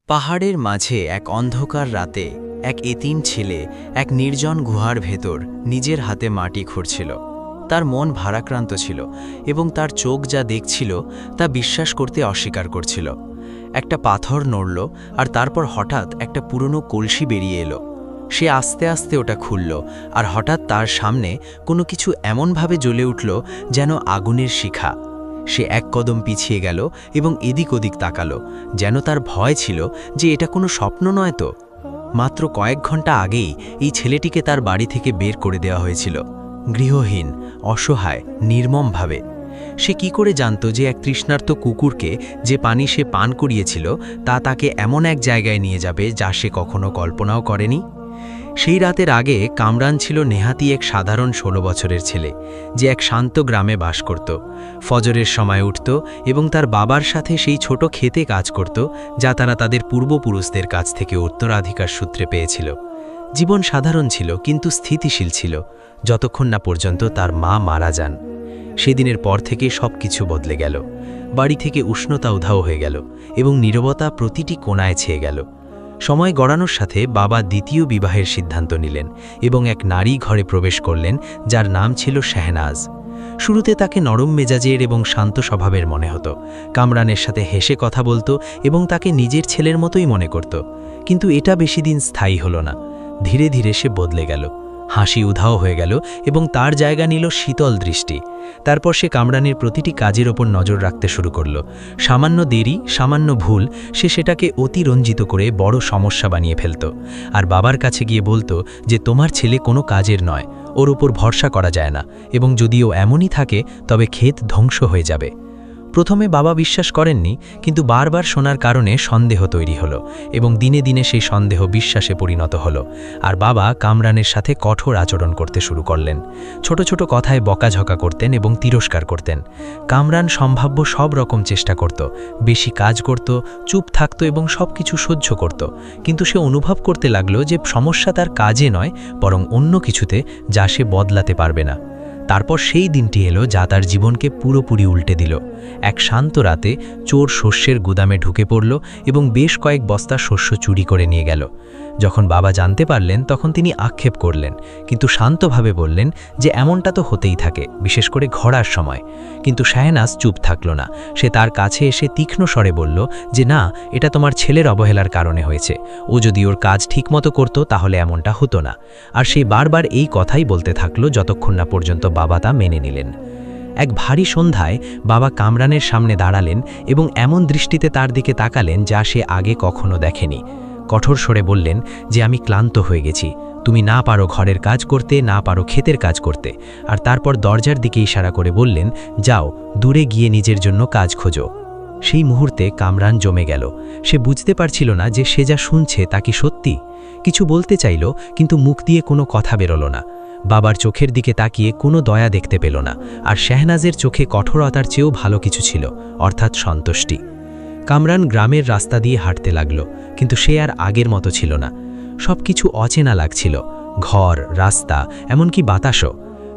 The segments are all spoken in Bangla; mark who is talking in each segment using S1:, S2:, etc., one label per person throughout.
S1: পাহাড়ের মাঝে এক অন্ধকার রাতে এক এতিম ছেলে এক নির্জন গুহার ভেতর নিজের হাতে মাটি খুঁড়ছিল। তার মন ভারাক্রান্ত ছিল এবং তার চোখ যা দেখছিল তা বিশ্বাস করতে অস্বীকার করছিল। একটা পাথর নড়ল আর তারপর হঠাৎ একটা পুরনো কলসি বেরিয়ে এলো। সে আস্তে আস্তে ওটা খুলল আর হঠাৎ তার সামনে কোনো কিছু এমনভাবে জ্বলে উঠল যেন আগুনের শিখা। সে এক কদম পিছিয়ে গেল এবং এদিক ওদিক তাকালো, যেন তার ভয় ছিল যে এটা কোনো স্বপ্ন নয় তো। মাত্র কয়েক ঘন্টা আগেই এই ছেলেটিকে তার বাড়ি থেকে বের করে দেওয়া হয়েছিল, গৃহহীন, অসহায়, নির্মমভাবে। সে কি করে জানত যে এক তৃষ্ণার্ত কুকুরকে যে পানি সে পান করিয়েছিল তা তাকে এমন এক জায়গায় নিয়ে যাবে যা সে কখনো কল্পনাও করেনি? সেই রাতের আগে কামরান ছিল নেহাতি এক সাধারণ 16 বছরের ছেলে, যে এক শান্ত গ্রামে বাস করত। ফজরের সময় উঠত এবং তার বাবার সাথে সেই ছোট ক্ষেতে কাজ করত যা তারা তাদের পূর্বপুরুষদের কাছ থেকে উত্তরাধিকার সূত্রে পেয়েছিল। জীবন সাধারণ ছিল কিন্তু স্থিতিশীল ছিল, যতক্ষণ না পর্যন্ত তার মা মারা যান। সেদিনের পর থেকে সব কিছু বদলে গেল। বাড়ি থেকে উষ্ণতা উধাও হয়ে গেল এবং নীরবতা প্রতিটি কোণায় ছেয়ে গেল। সময় গড়ানোর সাথে বাবা দ্বিতীয় বিবাহের সিদ্ধান্ত নিলেন এবং এক নারী ঘরে প্রবেশ করলেন যার নাম ছিল শাহনাজ। শুরুতে তাকে নরম মেজাজের এবং শান্ত স্বভাবের মনে হতো। কামরানের সাথে হেসে কথা বলতো এবং তাকে নিজের ছেলের মতোই মনে করত। কিন্তু এটা বেশি দিন স্থায়ী হলো না। ধীরে ধীরে সে বদলে গেল। হাসি উধাও হয়ে গেল এবং তার জায়গা নিল শীতল দৃষ্টি। তারপর সে কামরানের প্রতিটি কাজের ওপর নজর রাখতে শুরু করল। সামান্য দেরি, সামান্য ভুল, সে সেটাকে অতিরঞ্জিত করে বড় সমস্যা বানিয়ে ফেলত। আর বাবার কাছে গিয়ে বলতো যে তোমার ছেলে কোনো কাজের নয়, ওর উপর ভরসা করা যায় না, এবং যদিও এমনই থাকে তবে ক্ষেত ধ্বংস হয়ে যাবে। প্রথমে বাবা বিশ্বাস করেননি, কিন্তু বারবার শোনার কারণে সন্দেহ তৈরি হলো এবং দিনে দিনে সেই সন্দেহ বিশ্বাসে পরিণত হলো। আর বাবা কামরানের সাথে কঠোর আচরণ করতে শুরু করলেন। ছোট ছোট কথায় বকাঝকা করতেন এবং তিরস্কার করতেন। কামরান সম্ভাব্য সব রকম চেষ্টা করত, বেশি কাজ করত, চুপ থাকত এবং সব কিছু সহ্য করত। কিন্তু সে অনুভব করতে লাগলো যে সমস্যা তার কাজে নয়, বরং অন্য কিছুতে, যা সে বদলাতে পারবে না। তারপর সেই দিনটি এলো যা তার জীবনকে পুরোপুরি উল্টে দিল। এক শান্ত রাতে চোর শস্যের গুদামে ঢুকে পড়ল এবং বেশ কয়েক বস্তা শস্য চুরি করে নিয়ে গেল। যখন বাবা জানতে পারলেন তখন তিনি আক্ষেপ করলেন, কিন্তু শান্তভাবে বললেন যে এমনটা তো হতেই থাকে, বিশেষ করে ঘোড়ার সময়। কিন্তু শাহনাজ চুপ থাকল না। সে তার কাছে এসে তীক্ষ্ণ স্বরে বলল যে না, এটা তোমার ছেলের অবহেলার কারণে হয়েছে। ও যদি ওর কাজ ঠিকমতো করত তাহলে এমনটা হতো না। আর সে বারবার এই কথাই বলতে থাকলো যতক্ষণ না পর্যন্ত বাবা তা মেনে নিলেন। এক ভারী সন্ধ্যায় বাবা কামরানের সামনে দাঁড়ালেন এবং এমন দৃষ্টিতে তার দিকে তাকালেন যা সে আগে কখনো দেখেনি। কঠোর স্বরে বললেন যে আমি ক্লান্ত হয়ে গেছি, তুমি না পারো ঘরের কাজ করতে, না পারো ক্ষেতের কাজ করতে। আর তারপর দরজার দিকে ইশারা করে বললেন, যাও দূরে গিয়ে নিজের জন্য কাজ খোঁজো। সেই মুহূর্তে কামরান জমে গেল। সে বুঝতে পারছিল না যে সে যা শুনছে তা কি সত্যি। কিছু বলতে চাইল, কিন্তু মুখ দিয়ে কোনো কথা বেরোলো না। বাবার চোখের দিকে তাকিয়ে কোনো দয়া দেখতে পেল না, আর শাহনাজের চোখে কঠোরতার চেয়েও ভালো কিছু ছিল, অর্থাৎ সন্তুষ্টি। কামরান গ্রামের রাস্তা দিয়ে হাঁটতে লাগল, কিন্তু সে আর আগের মতো ছিল না। সব কিছু অচেনা লাগছিল, ঘর, রাস্তা, এমনকি বাতাসও।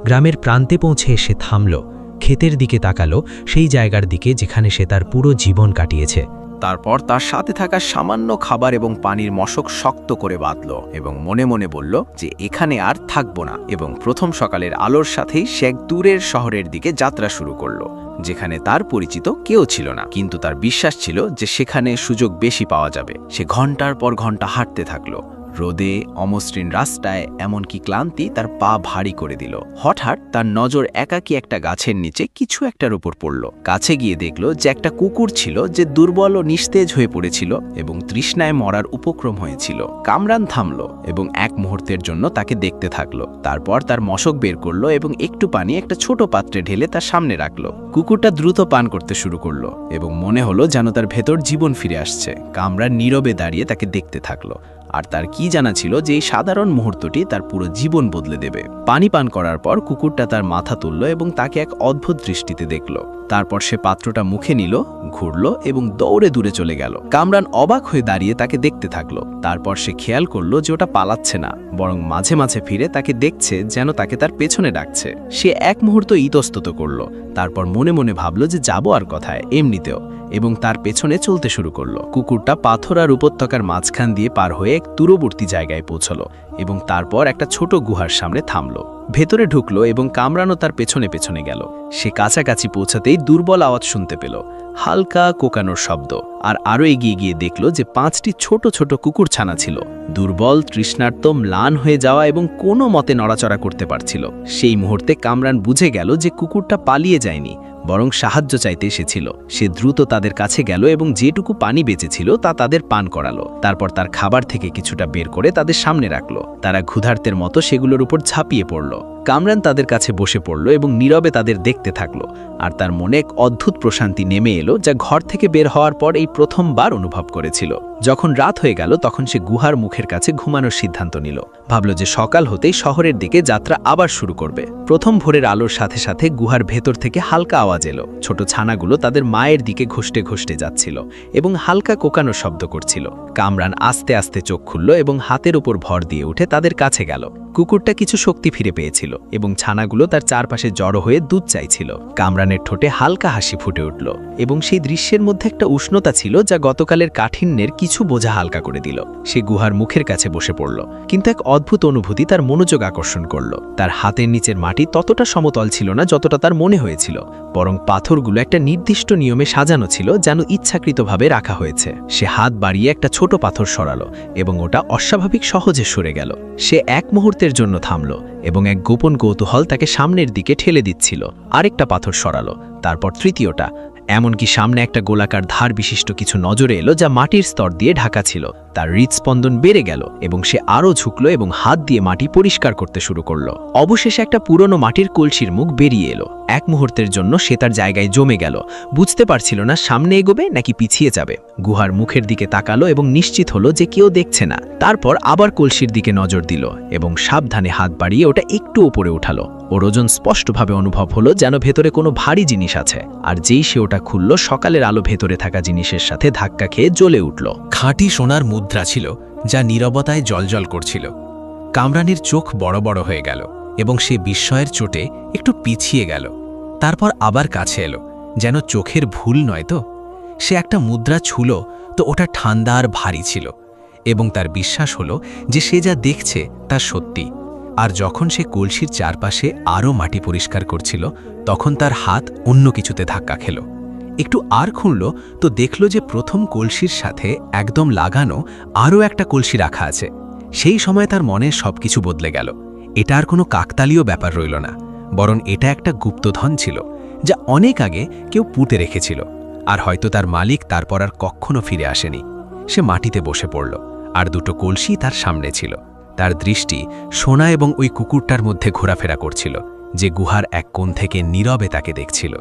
S1: গ্রামের প্রান্তে পৌঁছে সে থামল, ক্ষেতের দিকে তাকালো, সেই জায়গার দিকে যেখানে সে তার পুরো জীবন কাটিয়েছে।
S2: তারপর তার সাথে থাকা সামান্য খাবার এবং পানির মশক শক্ত করে বাঁধল এবং মনে মনে বলল যে এখানে আর থাকব না। এবং প্রথম সকালের আলোর সাথেই সে এক দূরের শহরের দিকে যাত্রা শুরু করলো, যেখানে তার পরিচিত কেউ ছিল না, কিন্তু তার বিশ্বাস ছিল যে সেখানে সুযোগ বেশি পাওয়া যাবে। সে ঘন্টার পর ঘন্টা হাঁটতে থাকলো, রোদে, অমসৃণ রাস্তায়, এমনকি ক্লান্তি তার পা ভারী করে দিল। হঠাৎ তার নজর একাকী একটা গাছের নিচে কিছু একটার উপর পড়ল। কাছে গিয়ে দেখল যে একটা কুকুর ছিল যে দুর্বল ও নিস্তেজ হয়ে পড়েছিল এবং তৃষ্ণায় মরার উপক্রম হয়েছিল। কামরান থামল এবং এক মুহূর্তের জন্য তাকে দেখতে থাকলো। তারপর তার মশক বের করলো এবং একটু পানি একটা ছোট পাত্রে ঢেলে তার সামনে রাখলো। কুকুরটা দ্রুত পান করতে শুরু করলো এবং মনে হলো যেন তার ভেতর জীবন ফিরে আসছে। কামরান নীরবে দাঁড়িয়ে তাকে দেখতে থাকলো, আর তার কি জানা ছিল যে এই সাধারণ মুহূর্তটি তার পুরো জীবন বদলে দেবে। পানি পান করার পর কুকুরটা তার মাথা তুলল এবং তাকে এক অদ্ভুত দৃষ্টিতে দেখল। তারপর সে পাত্রটা মুখে নিল, ঘুরল এবং দৌড়ে দূরে চলে গেল। কামরান অবাক হয়ে দাঁড়িয়ে তাকে দেখতে থাকলো। তারপর সে খেয়াল করলো যে ওটা পালাচ্ছে না, বরং মাঝে মাঝে ফিরে তাকে দেখছে, যেন তাকে তার পেছনে ডাকছে। সে এক মুহূর্ত ইতস্তত করলো, তারপর মনে মনে ভাবলো যে যাবো আর কথায়, এমনিতেও, এবং তার পেছনে চলতে শুরু করলো। কুকুরটা পাথর আর উপত্যকার মাঝখান দিয়ে পার হয়ে এক দূরবর্তী জায়গায় পৌঁছলো এবং তারপর একটা ছোট গুহার সামনে থামলো। ভেতরে ঢুকলো এবং কামরানও তার পেছনে পেছনে গেল। সে কাছাকাছি পৌঁছাতেই দুর্বল আওয়াজ শুনতে পেল, হালকা কোকানোর শব্দ, আর আরও এগিয়ে গিয়ে দেখল যে 5টি ছোট ছোট কুকুর ছানা ছিল, দুর্বল, তৃষ্ণার্ত, ম্লান হয়ে যাওয়া এবং কোনো মতে নড়াচড়া করতে পারছিল। সেই মুহূর্তে কামরান বুঝে গেল যে কুকুরটা পালিয়ে যায়নি, বরং সাহায্য চাইতে এসেছিল। সে দ্রুত তাদের কাছে গেল এবং যেটুকু পানি বেঁচেছিল তা তাদের পান করালো। তারপর তার খাবার থেকে কিছুটা বের করে তাদের সামনে রাখল। তারা ক্ষুধার্তের মতো সেগুলোর উপর ঝাঁপিয়ে পড়ল। কামরান তাদের কাছে বসে পড়ল এবং নীরবে তাদের দেখতে থাকলো, আর তার মনে এক অদ্ভুত প্রশান্তি নেমে এলো, যা ঘর থেকে বের হওয়ার পর এই প্রথমবার অনুভব করেছিল। যখন রাত হয়ে গেল তখন সে গুহার মুখের কাছে ঘুমানোর সিদ্ধান্ত নিল। ভাবল যে সকাল হতেই শহরের দিকে যাত্রা আবার শুরু করবে। প্রথম ভোরের আলোর সাথে সাথে গুহার ভেতর থেকে হালকা আওয়াজ এলো। ছোট ছানাগুলো তাদের মায়ের দিকে ঘষ্টে ঘষ্টে যাচ্ছিল এবং হালকা কোকানোর শব্দ করছিল। কামরান আস্তে আস্তে চোখ খুলল এবং হাতের উপর ভর দিয়ে উঠে তাদের কাছে গেল। কুকুরটা কিছু শক্তি ফিরে পেয়েছিল এবং ছানাগুলো তার চারপাশে জড়ো হয়ে দুধ চাইছিল। কামরানের ঠোঁটে হালকা হাসি ফুটে উঠল এবং সেই দৃশ্যের মধ্যে একটা উষ্ণতা ছিল যা গতকালের কাঠিন্যের কিছু বোঝা হালকা করে দিল। সে গুহার মুখের কাছে বসে পড়ল, কিন্তু এক অদ্ভুত অনুভূতি তার মনোযোগ আকর্ষণ করল। তার হাতের নিচের মাটি ততটা সমতল ছিল না যতটা তার মনে হয়েছিল, বরং পাথরগুলো একটা নির্দিষ্ট নিয়মে সাজানো ছিল, যেন ইচ্ছাকৃতভাবে রাখা হয়েছে। সে হাত বাড়িয়ে একটা ছোট পাথর সরালো এবং ওটা অস্বাভাবিক সহজে সরে গেল। সে এক মুহূর্তের জন্য থামল এবং এক গোপন কৌতূহল তাকে সামনের দিকে ঠেলে দিচ্ছিল। আরেকটা পাথর সরালো, তারপর তৃতীয়টা। এমনকি সামনে একটা গোলাকার ধার বিশিষ্ট কিছু নজরে এলো, যা মাটির স্তর দিয়ে ঢাকা ছিল। তার হৃদস্পন্দন বেড়ে গেল এবং সে আরও ঝুঁকল এবং হাত দিয়ে মাটি পরিষ্কার করতে শুরু করল। অবশেষে একটা পুরনো মাটির কলসির মুখ বেরিয়ে এলো। এক মুহূর্তের জন্য সে তার জায়গায় জমে গেল, বুঝতে পারছিল না সামনে এগোবে নাকি পিছিয়ে যাবে। গুহার মুখের দিকে তাকালো এবং নিশ্চিত হলো যে কেউ দেখছে না। তারপর আবার কলসির দিকে নজর দিল এবং সাবধানে হাত বাড়িয়ে ওটা একটু ওপরে উঠালো। ওর ওজন স্পষ্টভাবে অনুভব হলো, যেন ভেতরে কোনো ভারী জিনিস আছে। আর যেই সে ওটা খুলল, সকালের আলো ভেতরে থাকা জিনিসের সাথে ধাক্কা খেয়ে জ্বলে উঠল।
S3: খাঁটি সোনার মুদ্রা ছিল, যা নীরবতায় জ্বলজ্বল করছিল। কামরানের চোখ বড় বড় হয়ে গেল এবং সে বিস্ময়ের চোটে একটু পিছিয়ে গেল। তারপর আবার কাছে এলো, যেন চোখের ভুল নয় তো। সে একটা মুদ্রা ছুল তো ওটা ঠান্ডা আর ভারী ছিল, এবং তার বিশ্বাস হলো যে সে যা দেখছে তা সত্যি। আর যখন সে কলসির চারপাশে আরও মাটি পরিষ্কার করছিল, তখন তার হাত অন্য কিছুতে ধাক্কা খেল। একটু আর খুঁড়ল তো দেখল যে প্রথম কলসির সাথে একদম লাগানো আরও একটা কলসি রাখা আছে। সেই সময় তার মনে সবকিছু বদলে গেল। এটা আর কোনো কাকতালীয় ব্যাপার রইল না, বরং এটা একটা গুপ্তধন ছিল, যা অনেক আগে কেউ পুঁতে রেখেছিল, আর হয়তো তার মালিক তারপর আর কখনো ফিরে আসেনি। সে মাটিতে বসে পড়ল, আর দুটো কলসি তার সামনে ছিল। তার দৃষ্টি সোনা এবং ওই কুকুরটার মধ্যে ঘোরাফেরা করছিল, যে গুহার এক কোণ থেকে নীরবে তাকে দেখছিল।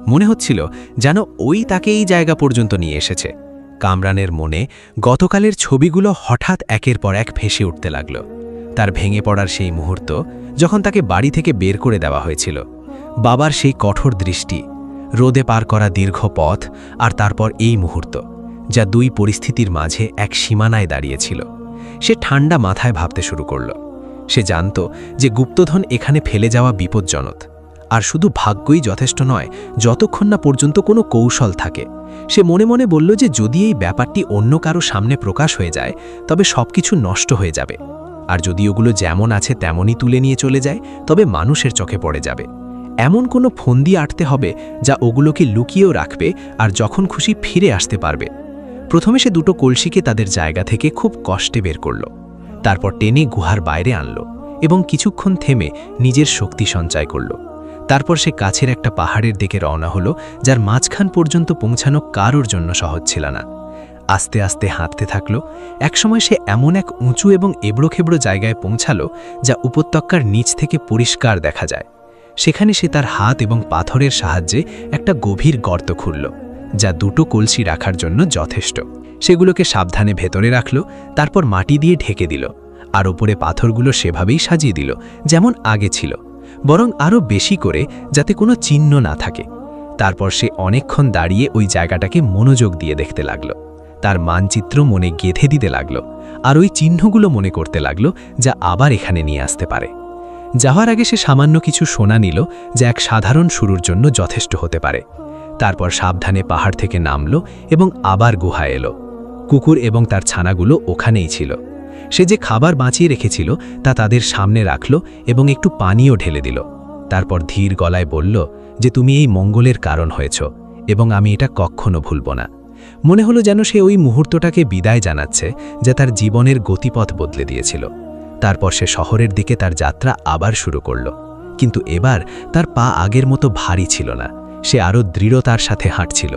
S3: মনে হচ্ছিল যেন ওই তাকে এই জায়গা পর্যন্ত নিয়ে এসেছে। কামরানের মনে গতকালের ছবিগুলো হঠাৎ একের পর এক ভেসে উঠতে লাগল। তার ভেঙে পড়ার সেই মুহূর্ত, যখন তাকে বাড়ি থেকে বের করে দেওয়া হয়েছিল, বাবার সেই কঠোর দৃষ্টি, রোদে পার করা দীর্ঘ পথ, আর তারপর এই মুহূর্ত, যা দুই পরিস্থিতির মাঝে এক সীমানায় দাঁড়িয়েছিল। সে ঠান্ডা মাথায় ভাবতে শুরু করল। সে জানত যে গুপ্তধন এখানে ফেলে যাওয়া বিপজ্জনক, আর শুধু ভাগ্যই যথেষ্ট নয় যতক্ষণ না পর্যন্ত কোনো কৌশল থাকে। সে মনে মনে বলল যে যদি এই ব্যাপারটি অন্য কারো সামনে প্রকাশ হয়ে যায়, তবে সবকিছু নষ্ট হয়ে যাবে, আর যদি ওগুলো যেমন আছে তেমনই তুলে নিয়ে চলে যায়, তবে মানুষের চোখে পড়ে যাবে। এমন কোনো ফন্দি আটতে হবে যা ওগুলোকে লুকিয়েও রাখবে আর যখন খুশি ফিরে আসতে পারবে। প্রথমে সে দুটো কলসিকে তাদের জায়গা থেকে খুব কষ্টে বের করল, তারপর টেনে গুহার বাইরে আনল এবং কিছুক্ষণ থেমে নিজের শক্তি সঞ্চয় করল। তারপর সে কাছের একটা পাহাড়ের দিকে রওনা হলো, যার মাঝখান পর্যন্ত পৌঁছানো কারোর জন্য সহজ ছিল না। আস্তে আস্তে হাঁটতে থাকল। একসময় সে এমন এক উঁচু এবং এবড়োখেবড়ো জায়গায় পৌঁছালো, যা উপত্যকার নিচ থেকে পরিষ্কার দেখা যায়। সেখানে সে তার হাত এবং পাথরের সাহায্যে একটা গভীর গর্ত খুঁড়ল, যা দুটো কলসি রাখার জন্য যথেষ্ট। সেগুলোকে সাবধানে ভেতরে রাখল, তারপর মাটি দিয়ে ঢেকে দিল, আর ওপরে পাথরগুলো সেভাবেই সাজিয়ে দিল যেমন আগে ছিল। বরং আরও বেশি করে, যাতে কোনো চিহ্ন না থাকে। তারপর সে অনেকক্ষণ দাঁড়িয়ে ওই জায়গাটাকে মনোযোগ দিয়ে দেখতে লাগল। তার মানচিত্র মনে গেঁথে দিতে লাগল, আর ওই চিহ্নগুলো মনে করতে লাগল যা আবার এখানে নিয়ে আসতে পারে। যাওয়ার আগে সে সামান্য কিছু সোনা নিল, যা এক সাধারণ শুরুর জন্য যথেষ্ট হতে পারে। তারপর সাবধানে পাহাড় থেকে নামল এবং আবার গুহায় এলো। কুকুর এবং তার ছানাগুলো ওখানেই ছিল। সে যে খাবার বাঁচিয়ে রেখেছিল তা তাদের সামনে রাখল এবং একটু পানিও ঢেলে দিল। তারপর ধীর গলায় বলল যে তুমি এই মঙ্গলের কারণ হয়েছ এবং আমি এটা কখনো ভুলব না। মনে হলো যেন সে ওই মুহূর্তটাকে বিদায় জানাচ্ছে, যা তার জীবনের গতিপথ বদলে দিয়েছিল। তারপর সে শহরের দিকে তার যাত্রা আবার শুরু করল, কিন্তু এবার তার পা আগের মতো ভারী ছিল না। সে আরও দৃঢ়তার সাথে হাঁটছিল।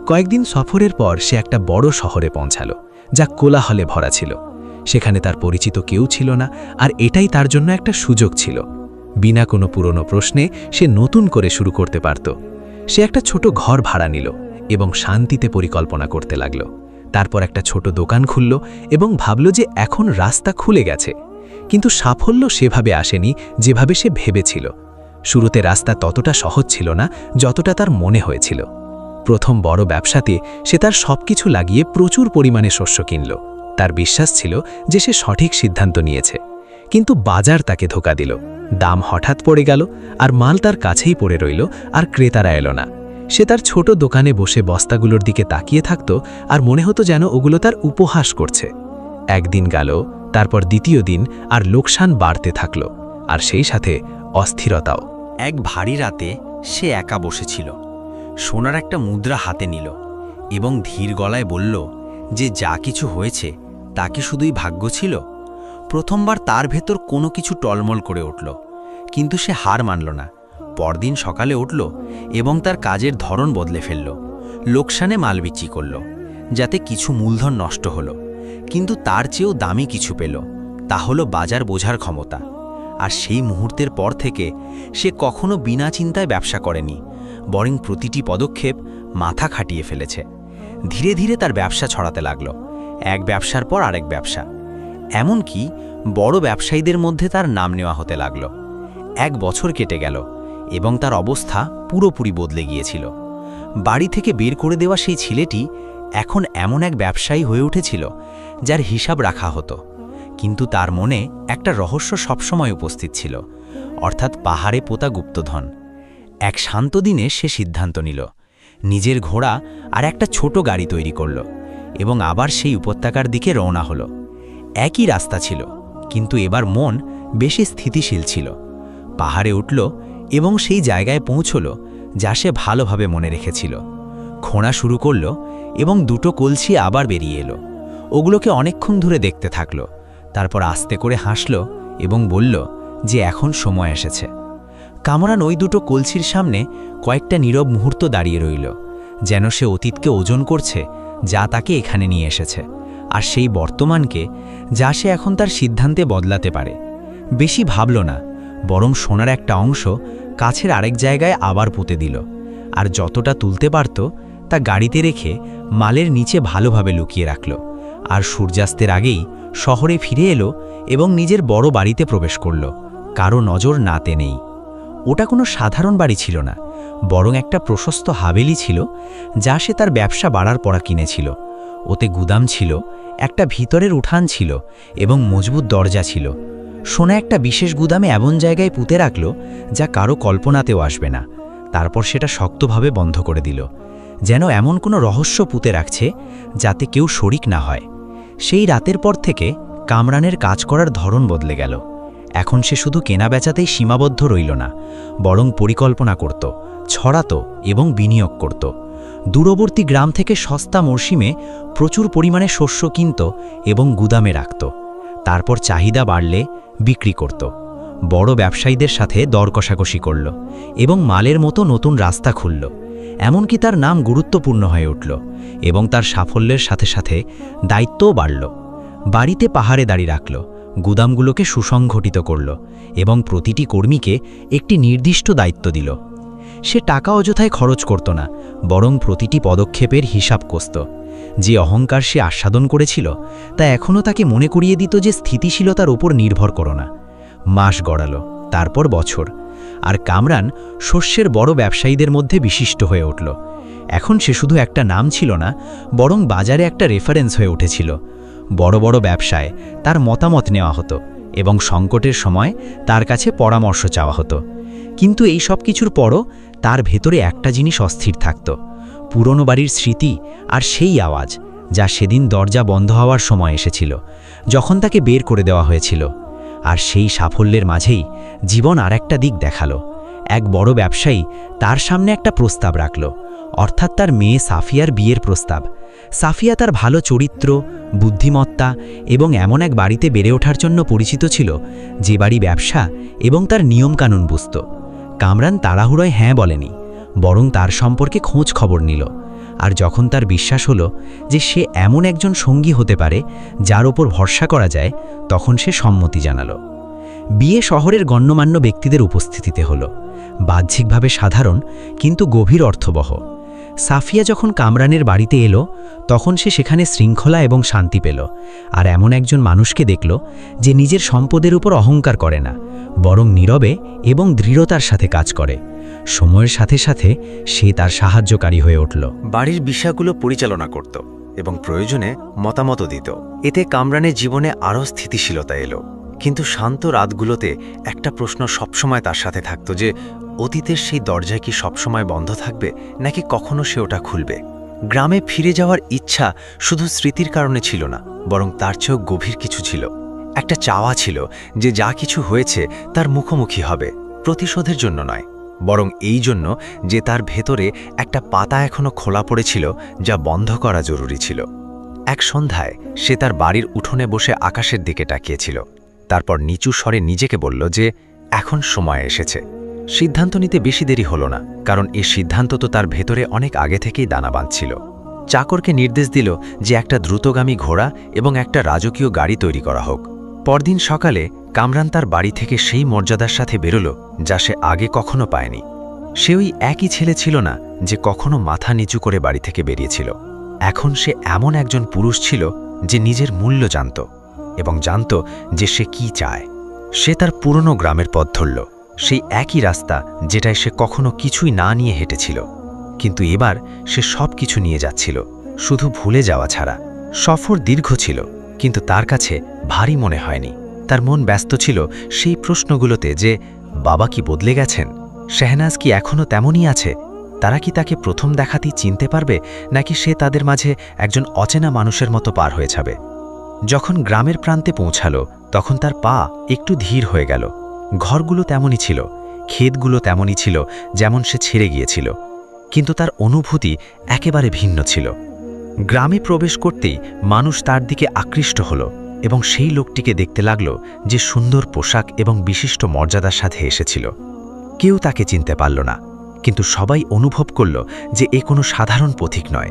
S3: কয়েকদিন সফরের পর সে একটা বড় শহরে পৌঁছালো, যা কোলাহলে ভরা ছিল। সেখানে তার পরিচিত কেউ ছিল না, আর এটাই তার জন্য একটা সুযোগ ছিল। বিনা কোনো পুরনো প্রশ্নে সে নতুন করে শুরু করতে পারত। সে একটা ছোট ঘর ভাড়া নিল এবং শান্তিতে পরিকল্পনা করতে লাগল। তারপর একটা ছোট দোকান খুলল এবং ভাবল যে এখন রাস্তা খুলে গেছে। কিন্তু সাফল্য সেভাবে আসেনি যেভাবে সে ভেবেছিল। শুরুতে রাস্তা ততটা সহজ ছিল না যতটা তার মনে হয়েছিল। প্রথম বড় ব্যবসাতে সে তার সবকিছু লাগিয়ে প্রচুর পরিমাণে শস্য কিনল। তার বিশ্বাস ছিল যে সে সঠিক সিদ্ধান্ত নিয়েছে, কিন্তু বাজার তাকে ধোঁকা দিল। দাম হঠাৎ পড়ে গেল, আর মাল তার কাছেই পড়ে রইল, আর ক্রেতারা এলো না। সে তার ছোট দোকানে বসে বস্তাগুলোর দিকে তাকিয়ে থাকত, আর মনে হতো যেন ওগুলো তার উপহাস করছে। একদিন গেল, তারপর দ্বিতীয় দিন, আর লোকসান বাড়তে থাকল, আর সেই সাথে অস্থিরতাও।
S1: এক ভারী রাতে সে একা বসেছিল। সোনার একটা মুদ্রা হাতে নিল এবং ধীর গলায় বলল যে যা কিছু হয়েছে তা কি শুধুই ভাগ্য ছিল। প্রথমবার তার ভেতর কোনো কিছু টলমল করে উঠল, কিন্তু সে হার মানল না। পরদিন সকালে উঠল এবং তার কাজের ধরন বদলে ফেলল। লোকসানে মাল বিক্রি করল, যাতে কিছু মূলধন নষ্ট হলো, কিন্তু তার চেয়েও দামি কিছু পেল, তা হলো বাজার বোঝার ক্ষমতা। আর সেই মুহূর্তের পর থেকে সে কখনো বিনা চিন্তায় ব্যবসা করেনি, বরং প্রতিটি পদক্ষেপ মাথা খাটিয়ে ফেলেছে। ধীরে ধীরে তার ব্যবসা ছড়াতে লাগলো, এক ব্যবসার পর আরেক ব্যবসা। এমনকি বড় ব্যবসায়ীদের মধ্যে তার নাম নেওয়া হতে লাগলো। 1 বছর কেটে গেল এবং তার অবস্থা পুরোপুরি বদলে গিয়েছিল। বাড়ি থেকে বের করে দেওয়া সেই ছেলেটি এখন এমন এক ব্যবসায়ী হয়ে উঠেছিল যার হিসাব রাখা হতো। কিন্তু তার মনে একটা রহস্য সবসময় উপস্থিত ছিল, অর্থাৎ পাহাড়ে পোতা গুপ্তধন। এক শান্ত দিনে সে সিদ্ধান্ত নিল, নিজের ঘোড়া আর একটা ছোট গাড়ি তৈরি করল এবং আবার সেই উপত্যকার দিকে রওনা হলো। একই রাস্তা ছিল, কিন্তু এবার মন বেশি স্থিতিশীল ছিল। পাহাড়ে উঠল এবং সেই জায়গায় পৌঁছল যা সে ভালোভাবে মনে রেখেছিল। খোঁড়া শুরু করল এবং 2টো কলসি আবার বেরিয়ে এলো। ওগুলোকে অনেকক্ষণ ধরে দেখতে থাকল। তারপর আস্তে করে হাসল এবং বলল যে এখন সময় এসেছে। কামরান ওই 2টো কলসির সামনে কয়েকটা নীরব মুহূর্ত দাঁড়িয়ে রইল, যেন সে অতীতকে ওজন করছে যা তাকে এখানে নিয়ে এসেছে, আর সেই বর্তমানকে যা সে এখন তার সিদ্ধান্তে বদলাতে পারে। বেশি ভাবল না, বরং সোনার একটা অংশ কাছের আরেক জায়গায় আবার পুঁতে দিল, আর যতটা তুলতে পারত তা গাড়িতে রেখে মালের নিচে ভালোভাবে লুকিয়ে রাখল। আর সূর্যাস্তের আগেই শহরে ফিরে এলো এবং নিজের বড় বাড়িতে প্রবেশ করল, কারো নজর নাতে নেই। ওটা কোনো সাধারণ বাড়ি ছিল না, বরং একটা প্রশস্ত হাভেলি ছিল যা সে তার ব্যবসা বাড়ার পর কিনেছিল। ওতে গুদাম ছিল, একটা ভিতরের উঠান ছিল এবং মজবুত দরজা ছিল। সোনা একটা বিশেষ গুদামে এমন জায়গায় পুঁতে রাখল যা কারো কল্পনাতেও আসবে না। তারপর সেটা শক্তভাবে বন্ধ করে দিল, যেন এমন কোনো রহস্য পুঁতে রাখছে যাতে কেউ শরিক না হয়। সেই রাতের পর থেকে কামরানের কাজ করার ধরন বদলে গেল। এখন সে শুধু কেনাবেচাতেই সীমাবদ্ধ রইল না, বরং পরিকল্পনা করত, ছড়াত এবং বিনিয়োগ করত। দূরবর্তী গ্রাম থেকে সস্তা মরশুমে প্রচুর পরিমাণে শস্য কিনত এবং গুদামে রাখত। তারপর চাহিদা বাড়লে বিক্রি করত। বড় ব্যবসায়ীদের সাথে দর কষাকষি করল এবং মালের মতো নতুন রাস্তা খুলল। এমনকি তার নাম গুরুত্বপূর্ণ হয়ে উঠল এবং তার সাফল্যের সাথে সাথে দায়িত্বও বাড়ল। বাড়িতে পাহাড়ে দাঁড়িয়ে রাখল, গুদামগুলোকে সুসংগঠিত করল এবং প্রতিটি কর্মীকে একটি নির্দিষ্ট দায়িত্ব দিল। সে টাকা অযথায় খরচ করত না, বরং প্রতিটি পদক্ষেপের হিসাব কষত। যে অহংকার সে আস্বাদন করেছিল তা এখনও তাকে মনে করিয়ে দিত যে স্থিতিশীলতার ওপর নির্ভর করো না। মাস গড়াল, তারপর বছর,
S3: আর কামরান শস্যের বড় ব্যবসায়ীদের মধ্যে বিশিষ্ট হয়ে উঠল। এখন সে শুধু একটা নাম ছিল না, বরং বাজারে একটা রেফারেন্স হয়ে উঠেছিল। বড় বড় ব্যবসায় তার মতামত নেওয়া হতো এবং সংকটের সময় তার কাছে পরামর্শ চাওয়া হতো। কিন্তু এই সব কিছুর পরও তার ভেতরে একটা জিনিস অস্থির থাকত, পুরনো বাড়ির স্মৃতি আর সেই আওয়াজ যা সেদিন দরজা বন্ধ হওয়ার সময় এসেছিল, যখন তাকে বের করে দেওয়া হয়েছিল। আর সেই সাফল্যের মাঝেই জীবন আর একটা দিক দেখালো। এক বড় ব্যবসায়ী তার সামনে একটা প্রস্তাব রাখল, অর্থাৎ তার মেয়ে সাফিয়ার বিয়ের প্রস্তাব। সাফিয়া তার ভালো চরিত্র, বুদ্ধিমত্তা এবং এমন এক বাড়িতে বেড়ে ওঠার জন্য পরিচিত ছিল যে বাড়ি ব্যবসা এবং তার নিয়মকানুন বুঝত। কামরান তাড়াহুড়োয় হ্যাঁ বলেনি, বরং তার সম্পর্কে খোঁজ খবর নিল। আর যখন তার বিশ্বাস হলো যে সে এমন একজন সঙ্গী হতে পারে যার ওপর ভরসা করা যায়, তখন সে সম্মতি জানালো। বিয়ে শহরের গণ্যমান্য ব্যক্তিদের উপস্থিতিতে হলো, বাহ্যিকভাবে সাধারণ কিন্তু গভীর অর্থবহ। সাফিয়া যখন কামরানের বাড়িতে এলো, তখন সে সেখানে শৃঙ্খলা এবং শান্তি পেল। আর এমন একজন মানুষকে দেখল যে নিজের সম্পদের উপর অহংকার করে না, বরং নীরবে এবং দৃঢ়তার সাথে কাজ করে। সময়ের সাথে সাথে সে তার সাহায্যকারী হয়ে উঠল।
S2: বাড়ির বিষয়গুলো পরিচালনা করত এবং প্রয়োজনে মতামতও দিত। এতে কামরানের জীবনে আরও স্থিতিশীলতা এলো। কিন্তু শান্ত রাতগুলোতে একটা প্রশ্ন সবসময় তার সাথে থাকত, যে অতীতের সেই দরজায় কি সবসময় বন্ধ থাকবে, নাকি কখনো সে ওটা খুলবে। গ্রামে ফিরে যাওয়ার ইচ্ছা শুধু স্মৃতির কারণে ছিল না, বরং তার চেয়েও গভীর কিছু ছিল। একটা চাওয়া ছিল যে যা কিছু হয়েছে তার মুখোমুখি হবে, প্রতিশোধের জন্য নয়, বরং এই জন্য যে তার ভেতরে একটা পাতা এখনো খোলা পড়েছিল, যা বন্ধ করা জরুরি ছিল। এক সন্ধ্যায় সে তার বাড়ির উঠোনে বসে আকাশের দিকে তাকিয়েছিল। তারপর নিচু স্বরে নিজেকে বলল যে এখন সময় এসেছে। সিদ্ধান্ত নিতে বেশি দেরি হলো না, কারণ এই সিদ্ধান্ত তো তার ভেতরে অনেক আগে থেকেই দানা বাঁধছিল। চাকরকে নির্দেশ দিল যে একটা দ্রুতগামী ঘোড়া এবং একটা রাজকীয় গাড়ি তৈরি করা হোক। পরদিন সকালে কামরান তার বাড়ি থেকে সেই মর্যাদার সাথে বেরোল যা সে আগে কখনো পায়নি। সে ওই একই ছেলে ছিল না যে কখনো মাথা নিচু করে বাড়ি থেকে বেরিয়েছিল। এখন সে এমন একজন পুরুষ ছিল যে নিজের মূল্য জানত এবং জানত যে সে কি চায়। সে তার পুরনো গ্রামের পথ ধরল, সেই একই রাস্তা যেটায় সে কখনো কিছুই না নিয়ে হেঁটেছিল। কিন্তু এবার সে সব কিছু নিয়ে যাচ্ছিল, শুধু ভুলে যাওয়া ছাড়া। সফর দীর্ঘ ছিল, কিন্তু তার কাছে ভারী মনে হয়নি। তার মন ব্যস্ত ছিল সেই প্রশ্নগুলোতে, যে বাবা কি বদলে গেছেন, শেহনাজ কি এখনও তেমনই আছে, তারা কি তাকে প্রথম দেখাতেই চিনতে পারবে, নাকি সে তাদের মাঝে একজন অচেনা মানুষের মতো পার হয়ে যাবে। যখন গ্রামের প্রান্তে পৌঁছালো, তখন তার পা একটু ধীর হয়ে গেল। ঘরগুলো তেমনই ছিল, ক্ষেতগুলো তেমনই ছিল যেমন সে ছেড়ে গিয়েছিল, কিন্তু তার অনুভূতি একেবারে ভিন্ন ছিল। গ্রামে প্রবেশ করতেই মানুষ তার দিকে আকৃষ্ট হলো এবং সেই লোকটিকে দেখতে লাগল যে সুন্দর পোশাক এবং বিশিষ্ট মর্যাদার সাথে এসেছিল। কেউ তাকে চিনতে পারল না, কিন্তু সবাই অনুভব করল যে এ কোনো সাধারণ পথিক নয়।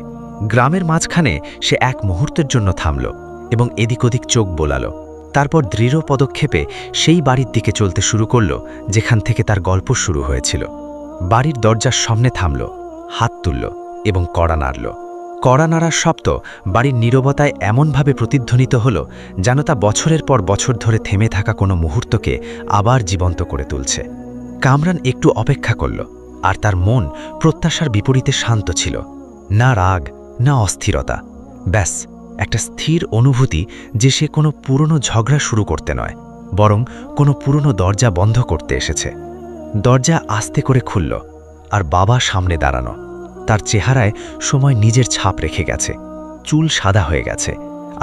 S2: গ্রামের মাঝখানে সে এক মুহূর্তের জন্য থামল এবং এদিক ওদিক চোখ বোলালো। তারপর দৃঢ় পদক্ষেপে সেই বাড়ির দিকে চলতে শুরু করল যেখান থেকে তার গল্প শুরু হয়েছিল। বাড়ির দরজার সামনে থামল, হাত তুলল এবং কড়া নাড়ল। কড়া নাড়ার শব্দ বাড়ির নীরবতায় এমনভাবে প্রতিধ্বনিত হল যেন তা বছরের পর বছর ধরে থেমে থাকা কোনো মুহূর্তকে আবার জীবন্ত করে তুলছে। কামরান একটু অপেক্ষা করল, আর তার মন প্রত্যাশার বিপরীতে শান্ত ছিল। না রাগ, না অস্থিরতা, ব্যাস একটা স্থির অনুভূতি যে সে কোনো পুরনো ঝগড়া শুরু করতে নয়, বরং কোনো পুরনো দরজা বন্ধ করতে এসেছে। দরজা আস্তে করে খুলল, আর বাবা সামনে দাঁড়ানো। তার চেহারায় সময় নিজের ছাপ রেখে গেছে, চুল সাদা হয়ে গেছে,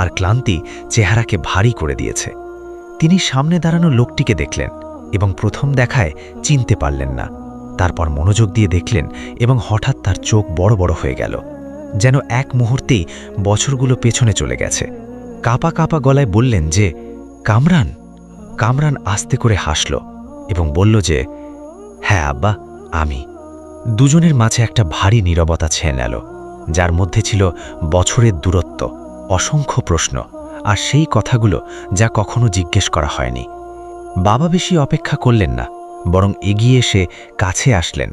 S2: আর ক্লান্তি চেহারাকে ভারী করে দিয়েছে। তিনি সামনে দাঁড়ানো লোকটিকে দেখলেন এবং প্রথম দেখায় চিনতে পারলেন না। তারপর মনোযোগ দিয়ে দেখলেন এবং হঠাৎ তার চোখ বড় বড় হয়ে গেল, যেন এক মুহূর্তেই বছরগুলো পেছনে চলে গেছে। কাঁপা কাঁপা গলায় বললেন যে কামরান। কামরান আস্তে করে হাসল এবং বলল যে হ্যাঁ আব্বা, আমি। দুজনের মাঝে একটা ভারী নীরবতা ছেয়ে নেল, যার মধ্যে ছিল বছরের দূরত্ব, অসংখ্য প্রশ্ন, আর সেই কথাগুলো যা কখনো জিজ্ঞেস করা হয়নি। বাবা বেশি অপেক্ষা করলেন না, বরং এগিয়ে এসে কাছে আসলেন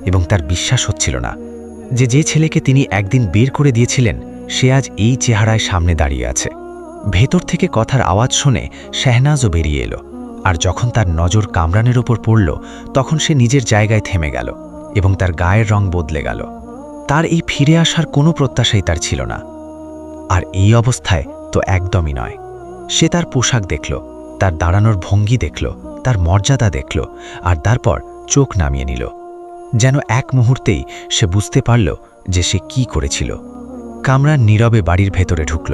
S2: এবং তার বিশ্বাস হচ্ছিল না যে ছেলেকে তিনি একদিন বের করে দিয়েছিলেন সে আজ এই চেহারায় সামনে দাঁড়িয়ে আছে। ভেতর থেকে কথার আওয়াজ শুনে শেহনাজও বেরিয়ে এলো,
S3: আর যখন তার নজর কামরানের ওপর পড়ল তখন সে নিজের জায়গায় থেমে গেল এবং তার গায়ের রং বদলে গেল। তার এই ফিরে আসার কোনো প্রত্যাশাই তার ছিল না। আর এই অবস্থায় তো একদমই নয়। সে তার পোশাক দেখল, তার দাঁড়ানোর ভঙ্গি দেখল, তার মর্যাদা দেখল, আর তারপর চোখ নামিয়ে নিল। যেন এক মুহূর্তেই সে বুঝতে পারল যে সে কি করেছিল। কামরান নীরবে বাড়ির ভেতরে ঢুকল,